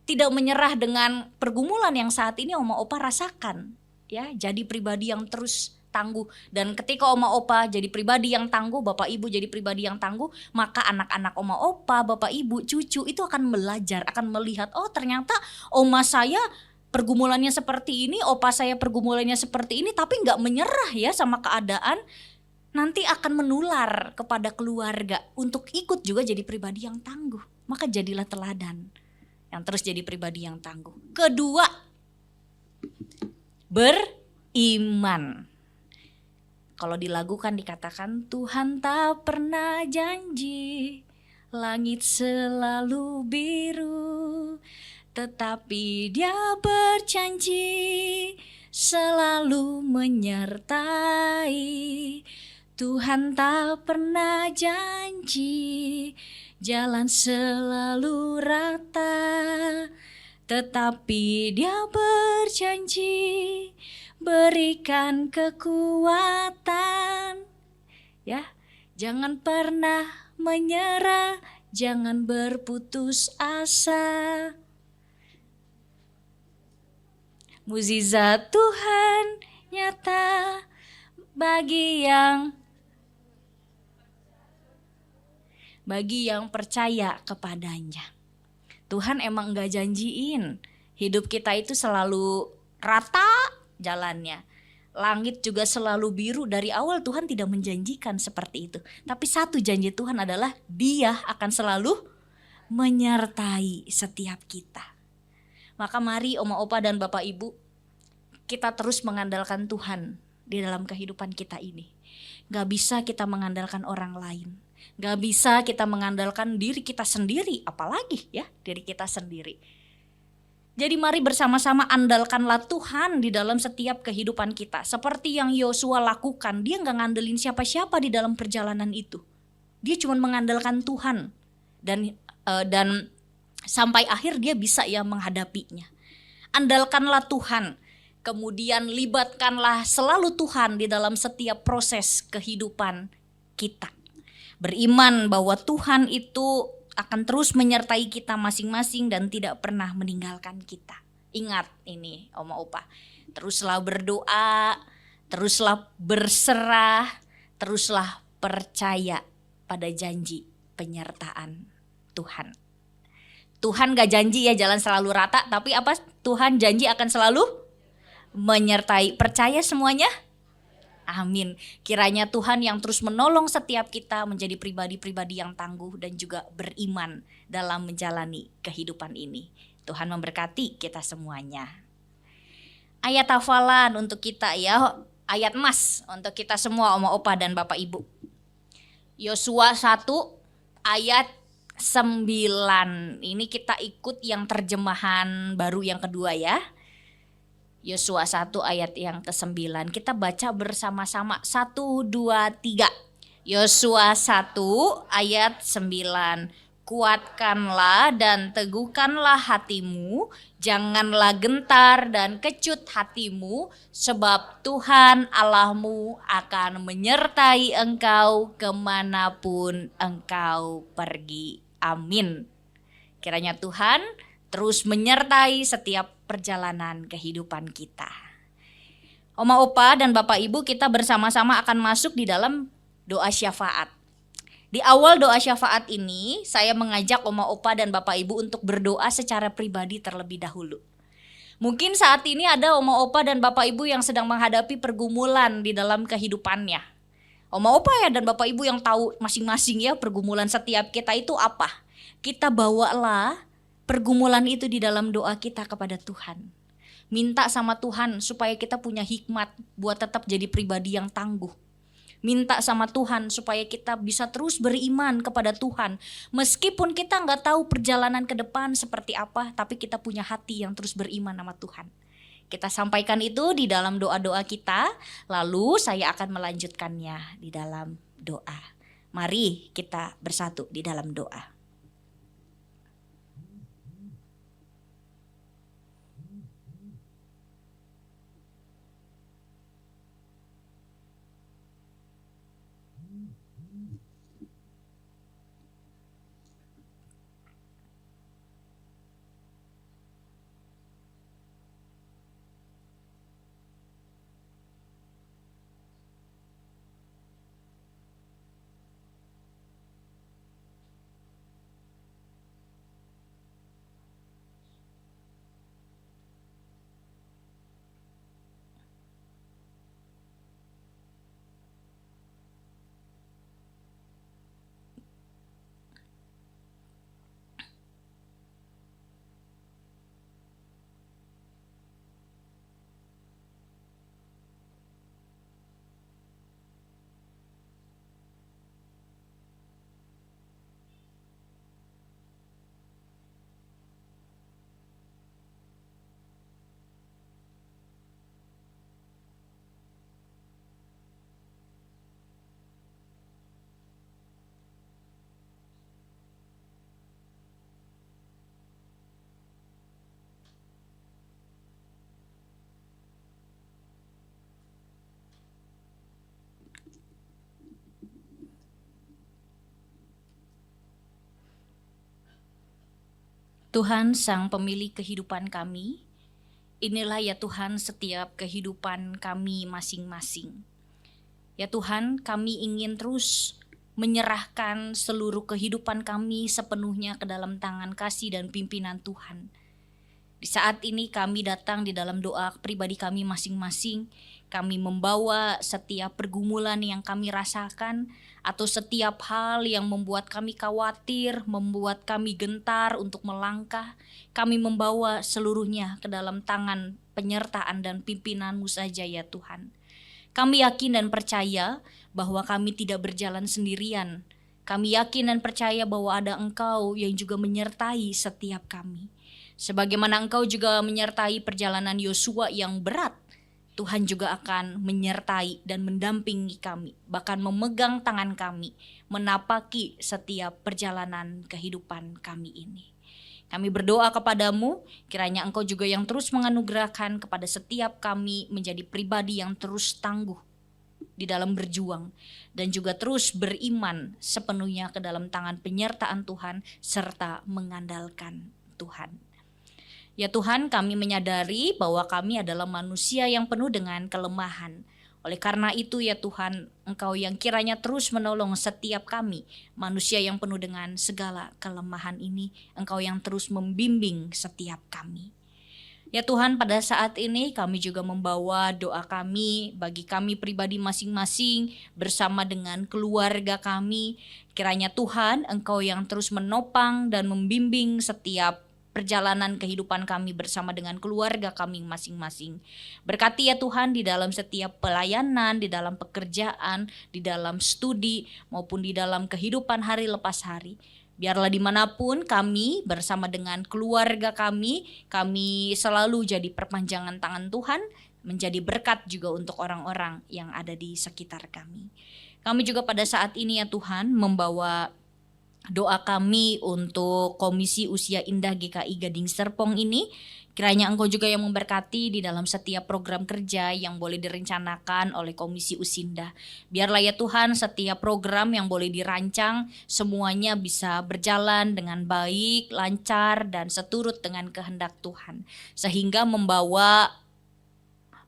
Tidak menyerah dengan pergumulan yang saat ini oma, opa rasakan. Ya, jadi pribadi yang terus tangguh. Dan ketika oma, opa jadi pribadi yang tangguh, bapak ibu jadi pribadi yang tangguh, maka anak-anak oma, opa, bapak ibu, cucu itu akan belajar, akan melihat, oh ternyata oma saya pergumulannya seperti ini, opa saya pergumulannya seperti ini, tapi nggak menyerah ya sama keadaan, nanti akan menular kepada keluarga untuk ikut juga jadi pribadi yang tangguh. Maka jadilah teladan yang terus jadi pribadi yang tangguh. Kedua, beriman. Kalau di lagu kan dikatakan Tuhan tak pernah janji, langit selalu biru. Tetapi Dia berjanji selalu menyertai. Tuhan tak pernah janji jalan selalu rata. Tetapi Dia berjanji berikan kekuatan. Ya, jangan pernah menyerah, jangan berputus asa. Mukjizat Tuhan nyata bagi yang percaya kepadanya. Tuhan emang gak janjiin hidup kita itu selalu rata jalannya. Langit juga selalu biru. Dari awal Tuhan tidak menjanjikan seperti itu. Tapi satu janji Tuhan adalah Dia akan selalu menyertai setiap kita. Maka mari Oma Opa dan Bapak Ibu, kita terus mengandalkan Tuhan di dalam kehidupan kita ini. Gak bisa kita mengandalkan orang lain. Gak bisa kita mengandalkan diri kita sendiri, apalagi ya diri kita sendiri. Jadi mari bersama-sama andalkanlah Tuhan di dalam setiap kehidupan kita. Seperti yang Yosua lakukan, dia gak ngandelin siapa-siapa di dalam perjalanan itu. Dia cuma mengandalkan Tuhan dan sampai akhir dia bisa ya menghadapinya. Andalkanlah Tuhan, kemudian libatkanlah selalu Tuhan di dalam setiap proses kehidupan kita. Beriman bahwa Tuhan itu akan terus menyertai kita masing-masing dan tidak pernah meninggalkan kita. Ingat ini Oma Opa, teruslah berdoa, teruslah berserah, teruslah percaya pada janji penyertaan Tuhan. Tuhan gak janji ya jalan selalu rata, tapi apa? Tuhan janji akan selalu menyertai. Percaya semuanya? Amin. Kiranya Tuhan yang terus menolong setiap kita menjadi pribadi-pribadi yang tangguh dan juga beriman dalam menjalani kehidupan ini. Tuhan memberkati kita semuanya. Ayat hafalan untuk kita ya, ayat emas untuk kita semua Oma Opa dan Bapak Ibu. Yosua 1 ayat 9. Ini kita ikut yang terjemahan baru yang kedua ya. Yosua 1 ayat yang ke-9. Kita baca bersama-sama. 1, 2, 3. Yosua 1 ayat 9. Kuatkanlah dan teguhkanlah hatimu, janganlah gentar dan kecut hatimu, sebab Tuhan Allahmu akan menyertai engkau kemanapun engkau pergi. Amin. Kiranya Tuhan terus menyertai setiap perjalanan kehidupan kita. Oma Opa dan Bapak Ibu, kita bersama-sama akan masuk di dalam doa syafaat. Di awal doa syafaat ini, saya mengajak Oma Opa dan Bapak Ibu untuk berdoa secara pribadi terlebih dahulu. Mungkin saat ini ada Oma Opa dan Bapak Ibu yang sedang menghadapi pergumulan di dalam kehidupannya. Oma Opa ya dan Bapak Ibu yang tahu masing-masing ya pergumulan setiap kita itu apa. Kita bawalah pergumulan itu di dalam doa kita kepada Tuhan. Minta sama Tuhan supaya kita punya hikmat buat tetap jadi pribadi yang tangguh. Minta sama Tuhan supaya kita bisa terus beriman kepada Tuhan. Meskipun kita nggak tahu perjalanan ke depan seperti apa, tapi kita punya hati yang terus beriman sama Tuhan. Kita sampaikan itu di dalam doa-doa kita, lalu saya akan melanjutkannya di dalam doa. Mari kita bersatu di dalam doa. Tuhan Sang Pemilik kehidupan kami, inilah ya Tuhan setiap kehidupan kami masing-masing. Ya Tuhan, kami ingin terus menyerahkan seluruh kehidupan kami sepenuhnya ke dalam tangan kasih dan pimpinan Tuhan. Di saat ini kami datang di dalam doa pribadi kami masing-masing. Kami membawa setiap pergumulan yang kami rasakan atau setiap hal yang membuat kami khawatir, membuat kami gentar untuk melangkah. Kami membawa seluruhnya ke dalam tangan penyertaan dan pimpinan-Mu saja ya Tuhan. Kami yakin dan percaya bahwa kami tidak berjalan sendirian. Kami yakin dan percaya bahwa ada Engkau yang juga menyertai setiap kami. Sebagaimana Engkau juga menyertai perjalanan Yosua yang berat, Tuhan juga akan menyertai dan mendampingi kami, bahkan memegang tangan kami, menapaki setiap perjalanan kehidupan kami ini. Kami berdoa kepadamu, kiranya Engkau juga yang terus menganugerahkan kepada setiap kami menjadi pribadi yang terus tangguh di dalam berjuang, dan juga terus beriman sepenuhnya ke dalam tangan penyertaan Tuhan, serta mengandalkan Tuhan. Ya Tuhan, kami menyadari bahwa kami adalah manusia yang penuh dengan kelemahan. Oleh karena itu ya Tuhan, Engkau yang kiranya terus menolong setiap kami, manusia yang penuh dengan segala kelemahan ini, Engkau yang terus membimbing setiap kami. Ya Tuhan, pada saat ini kami juga membawa doa kami bagi kami pribadi masing-masing bersama dengan keluarga kami. Kiranya Tuhan, Engkau yang terus menopang dan membimbing setiap perjalanan kehidupan kami bersama dengan keluarga kami masing-masing. Berkati ya Tuhan di dalam setiap pelayanan, di dalam pekerjaan, di dalam studi, maupun di dalam kehidupan hari lepas hari. Biarlah dimanapun kami bersama dengan keluarga kami selalu jadi perpanjangan tangan Tuhan, menjadi berkat juga untuk orang-orang yang ada di sekitar kami. Kami juga pada saat ini ya Tuhan membawa doa kami untuk Komisi Usia Indah GKI Gading Serpong ini. Kiranya Engkau juga yang memberkati di dalam setiap program kerja yang boleh direncanakan oleh Komisi Usinda. Biarlah ya Tuhan setiap program yang boleh dirancang semuanya bisa berjalan dengan baik, lancar, dan seturut dengan kehendak Tuhan. Sehingga membawa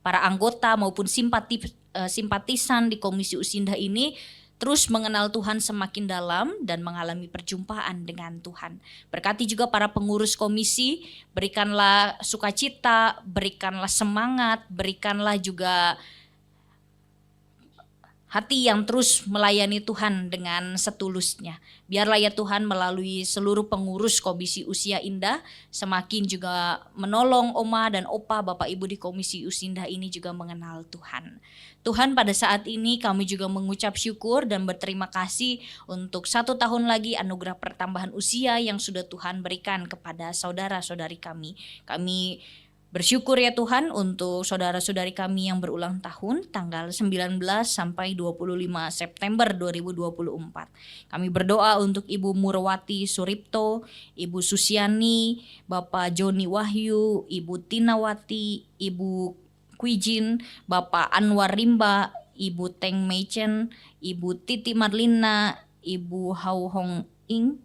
para anggota maupun simpatisan di Komisi Usinda ini terus mengenal Tuhan semakin dalam dan mengalami perjumpaan dengan Tuhan. Berkati juga para pengurus komisi, berikanlah sukacita, berikanlah semangat, berikanlah juga hati yang terus melayani Tuhan dengan setulusnya. Biarlah ya Tuhan melalui seluruh pengurus Komisi Usia Indah semakin juga menolong Oma dan Opa, Bapak Ibu di Komisi Usinda ini juga mengenal Tuhan. Tuhan, pada saat ini kami juga mengucap syukur dan berterima kasih untuk 1 tahun lagi anugerah pertambahan usia yang sudah Tuhan berikan kepada saudara-saudari kami. Kami bersyukur ya Tuhan untuk saudara-saudari kami yang berulang tahun tanggal 19 sampai 25 September 2024. Kami berdoa untuk Ibu Murwati Suripto, Ibu Susiani, Bapak Joni Wahyu, Ibu Tinawati, Ibu Kwijin, Bapak Anwar Rimba, Ibu Teng Meichen, Ibu Titi Marlina, Ibu Hau Hong Ing,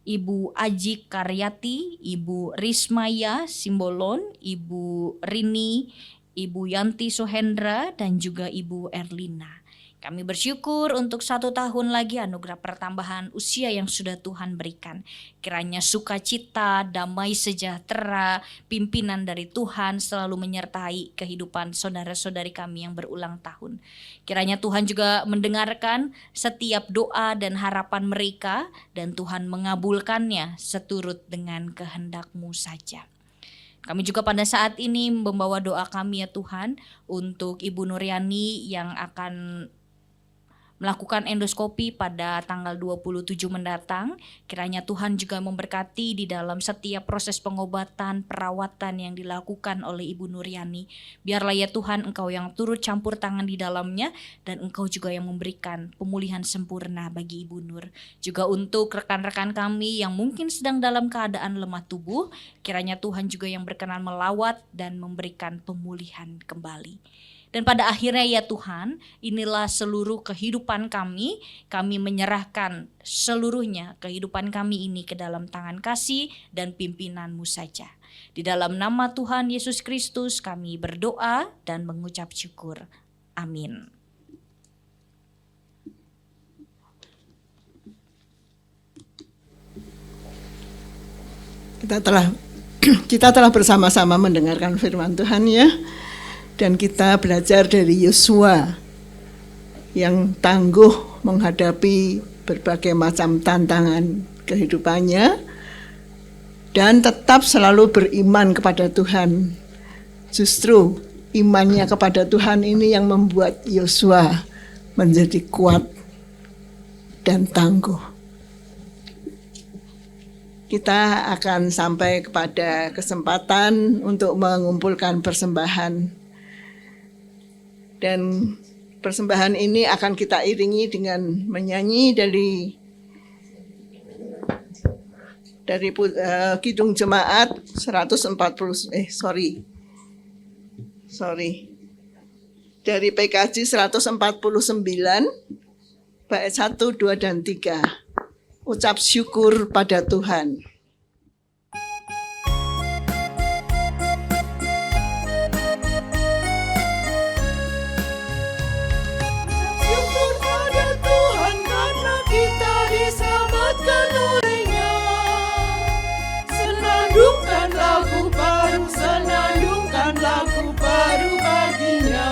Ibu Aji Karyati, Ibu Rismaya Simbolon, Ibu Rini, Ibu Yanti Suhendra, dan juga Ibu Erlina. Kami bersyukur untuk 1 tahun lagi anugerah pertambahan usia yang sudah Tuhan berikan. Kiranya sukacita, damai sejahtera, pimpinan dari Tuhan selalu menyertai kehidupan saudara-saudari kami yang berulang tahun. Kiranya Tuhan juga mendengarkan setiap doa dan harapan mereka, dan Tuhan mengabulkannya seturut dengan kehendak-Mu saja. Kami juga pada saat ini membawa doa kami ya Tuhan untuk Ibu Nuryani yang akan melakukan endoskopi pada tanggal 27 mendatang. Kiranya Tuhan juga memberkati di dalam setiap proses pengobatan, perawatan yang dilakukan oleh Ibu Nuryani. Biarlah ya Tuhan Engkau yang turut campur tangan di dalamnya, dan Engkau juga yang memberikan pemulihan sempurna bagi Ibu Nur. Juga untuk rekan-rekan kami yang mungkin sedang dalam keadaan lemah tubuh, kiranya Tuhan juga yang berkenan melawat dan memberikan pemulihan kembali. Dan pada akhirnya ya Tuhan, inilah seluruh kehidupan kami menyerahkan seluruhnya kehidupan kami ini ke dalam tangan kasih dan pimpinan-Mu saja. Di dalam nama Tuhan Yesus Kristus kami berdoa dan mengucap syukur. Amin. Kita telah Kita telah bersama-sama mendengarkan firman Tuhan ya. Dan kita belajar dari Yosua yang tangguh menghadapi berbagai macam tantangan kehidupannya dan tetap selalu beriman kepada Tuhan. Justru imannya kepada Tuhan ini yang membuat Yosua menjadi kuat dan tangguh. Kita akan sampai kepada kesempatan untuk mengumpulkan persembahan. Dan persembahan ini akan kita iringi dengan menyanyi dari Kidung Jemaat 140 dari PKJ 149 bait 1, 2 dan 3. Ucap syukur pada Tuhan. Syukur pada Tuhan karena kita diselamatkan oleh-Nya. Senandungkan lagu baru, senandungkan lagu baru bagi-Nya.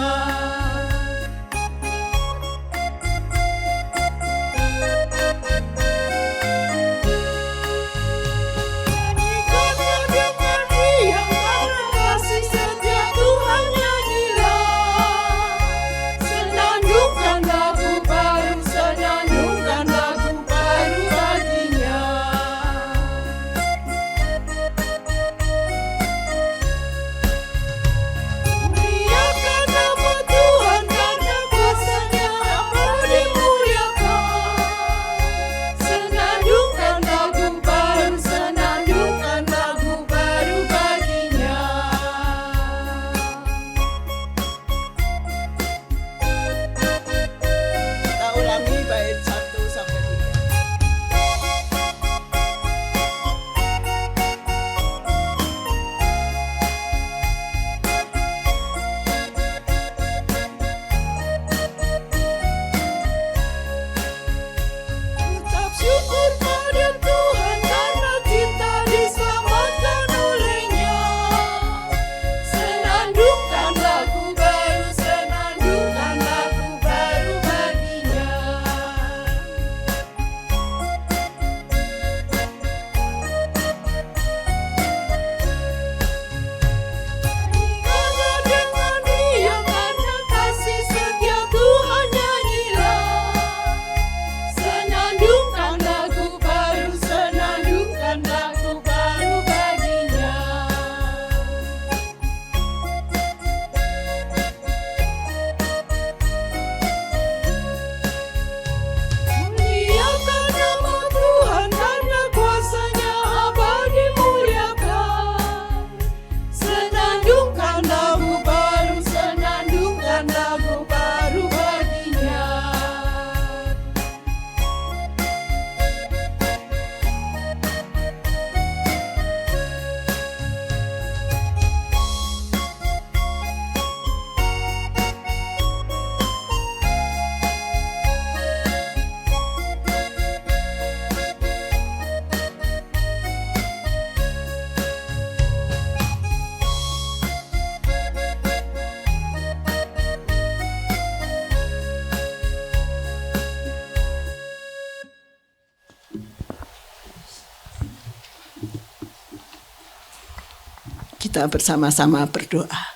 Kita bersama-sama berdoa.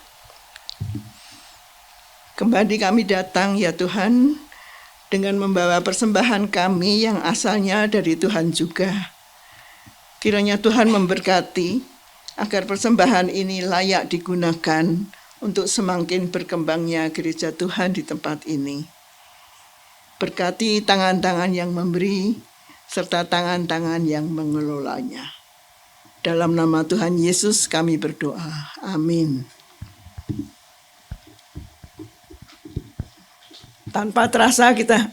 Kembali kami datang ya Tuhan, dengan membawa persembahan kami yang asalnya dari Tuhan juga. Kiranya Tuhan memberkati agar persembahan ini layak digunakan untuk semakin berkembangnya gereja Tuhan di tempat ini. Berkati tangan-tangan yang memberi serta tangan-tangan yang mengelolanya. Dalam nama Tuhan Yesus kami berdoa. Amin. Tanpa terasa kita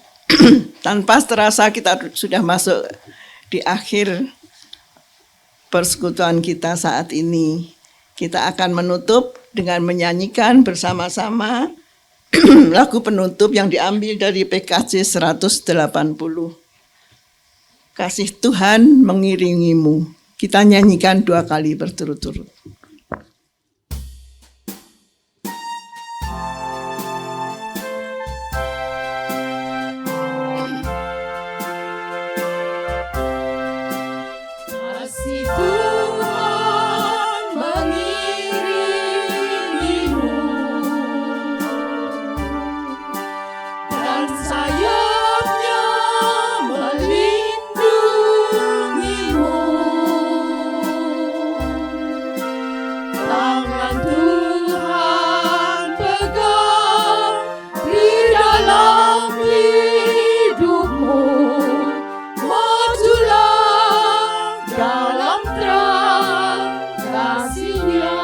sudah masuk di akhir persekutuan kita saat ini. Kita akan menutup dengan menyanyikan bersama-sama lagu penutup yang diambil dari PKJ 180. Kasih Tuhan mengiringimu. Kita nyanyikan 2 kali berturut-turut. Kasih Tuhan mengirimimu dan sayapnya melindungimu. Tangan Tuhan pegang di dalam hidupmu. Majulah dalam terang kasih-Nya.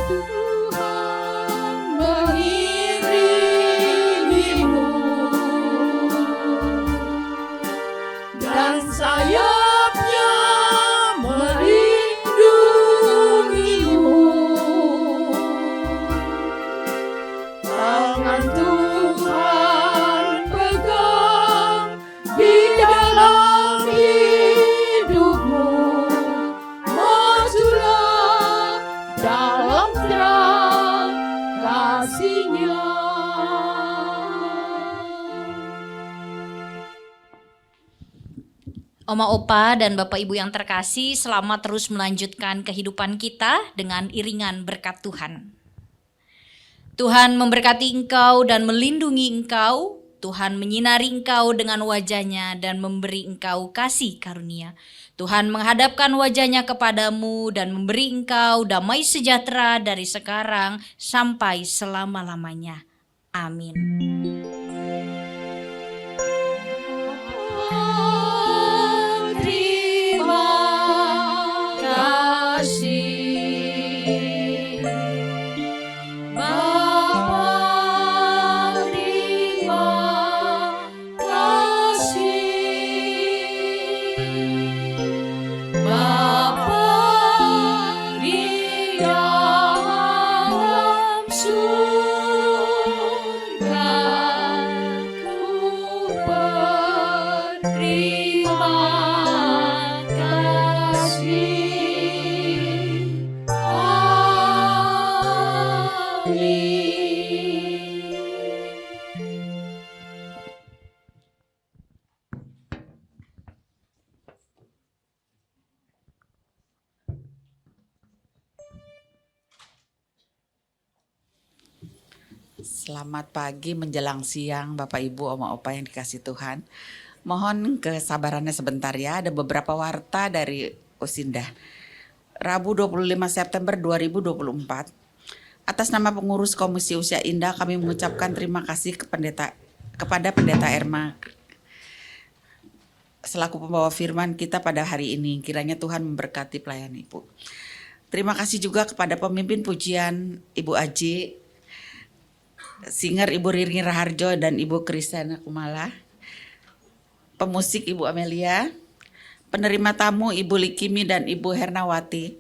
Tuhan mengirimimu dan sayapnya melindungimu. Tangan Tuhan pegang di dalam hidupmu. Majulah dalam terang kasih-Nya. Oma Opa dan Bapak Ibu yang terkasih, selamat terus melanjutkan kehidupan kita dengan iringan berkat Tuhan. Tuhan memberkati engkau dan melindungi engkau. Tuhan menyinari engkau dengan wajah-Nya dan memberi engkau kasih karunia. Tuhan menghadapkan wajah-Nya kepadamu dan memberi engkau damai sejahtera dari sekarang sampai selama-lamanya. Amin. Terima kasih Bapa, terima kasih Bapa di dalam surga. Ku berterima kasih. Amin. Selamat pagi menjelang siang Bapak Ibu, Oma Opa yang dikasih Tuhan. Mohon kesabarannya sebentar ya, ada beberapa warta dari Usinda. Rabu 25 September 2024. Atas nama pengurus Komisi Usia Indah kami mengucapkan terima kasih kepada Pendeta Erma selaku pembawa firman kita pada hari ini. Kiranya Tuhan memberkati pelayan Ibu. Terima kasih juga kepada pemimpin pujian Ibu Aji, singer Ibu Rirni Raharjo dan Ibu Kristina Kumala, pemusik Ibu Amelia, penerima tamu Ibu Likimi dan Ibu Hernawati,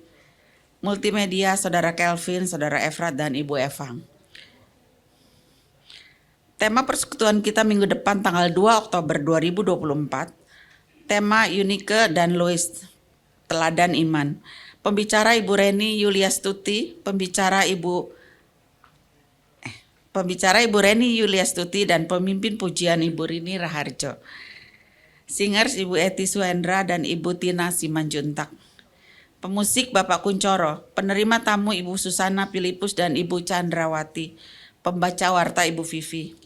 multimedia Saudara Kelvin, Saudara Efrat dan Ibu Evang. Tema persekutuan kita minggu depan tanggal 2 Oktober 2024, tema Unike dan Lois, Teladan Iman. Pembicara Ibu Reni Yuliastuti, pembicara Ibu Reni Yuliastuti dan pemimpin pujian Ibu Rini Raharjo. Singers Ibu Eti Suhendra dan Ibu Tina Simanjuntak. Pemusik Bapak Kuncoro, penerima tamu Ibu Susana Filipus dan Ibu Chandrawati, pembaca warta Ibu Vivi.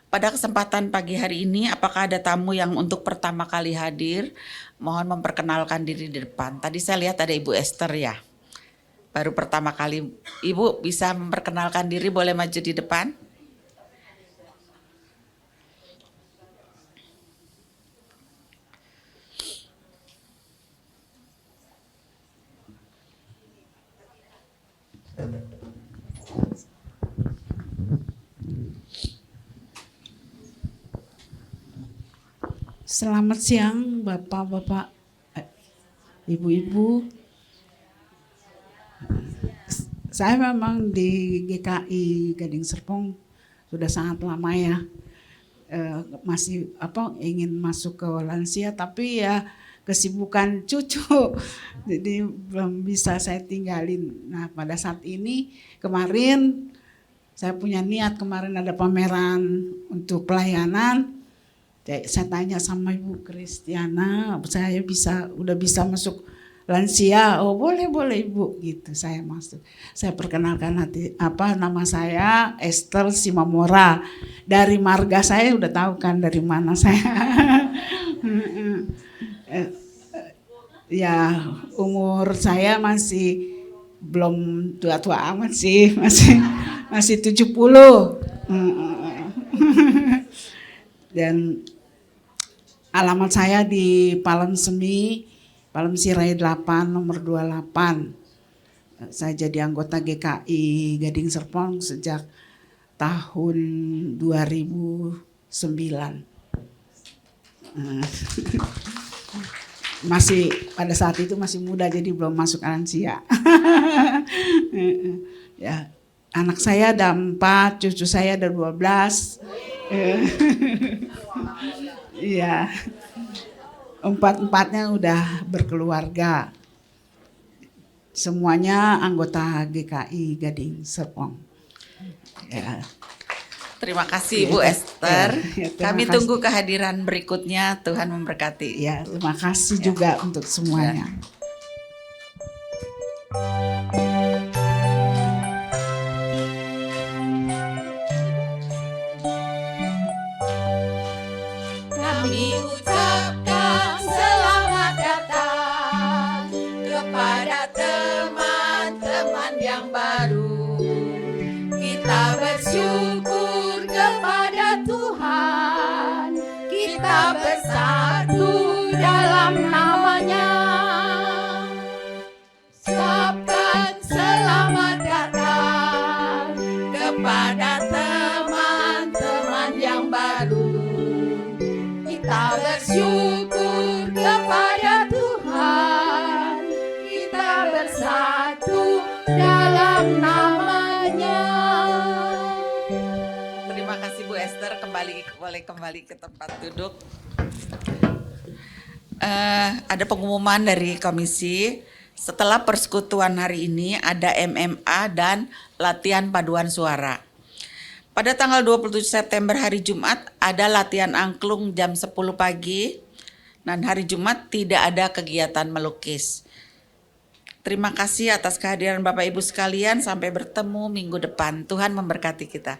Pada kesempatan pagi hari ini, apakah ada tamu yang untuk pertama kali hadir? Mohon memperkenalkan diri di depan. Tadi saya lihat ada Ibu Esther ya. Baru pertama kali. Ibu bisa memperkenalkan diri, boleh maju di depan? Selamat siang Bapak-Bapak, Ibu-Ibu. Saya memang di GKI Gading Serpong sudah sangat lama ya. masih ingin masuk ke lansia, tapi ya kesibukan cucu jadi belum bisa saya tinggalin. Nah pada saat ini kemarin saya punya niat, kemarin ada pameran untuk pelayanan. Saya tanya sama Ibu Kristiana, saya udah bisa masuk lansia. Oh boleh Ibu, gitu. Saya masuk. Saya perkenalkan nama saya Esther Simamora. Dari marga saya udah tahu kan dari mana saya. Ya umur saya masih belum tua-tua amat sih, masih 70. Dan alamat saya di Palem Sirai 8 nomor 28. Saya jadi anggota GKI Gading Serpong sejak tahun 2009. Masih pada saat itu masih muda jadi belum masuk lansia. Ya, anak saya ada 4, cucu saya ada 12. Iya. 4-empatnya udah berkeluarga. Semuanya anggota GKI Gading Serpong. Ya. Terima kasih Ibu Esther. Terima Kami kasih. tunggu kehadiran berikutnya. Tuhan memberkati. Ya, terima kasih juga untuk semuanya. Kami ucapkan selamat datang kepada teman-teman yang baru. Kita bersyukur kepada Tuhan, kita bersatu dalam nama-Nya. Ucapkan selamat datang kepada teman-teman yang baru. Kita bersyukur kepada Tuhan, kita bersatu dalam nama-Nya. Terima kasih Bu Esther, boleh kembali ke tempat duduk. Ada pengumuman dari komisi. Setelah persekutuan hari ini ada MMA dan latihan paduan suara. Pada tanggal 27 September hari Jumat ada latihan angklung jam 10 pagi dan hari Jumat tidak ada kegiatan melukis. Terima kasih atas kehadiran Bapak Ibu sekalian, sampai bertemu minggu depan. Tuhan memberkati kita.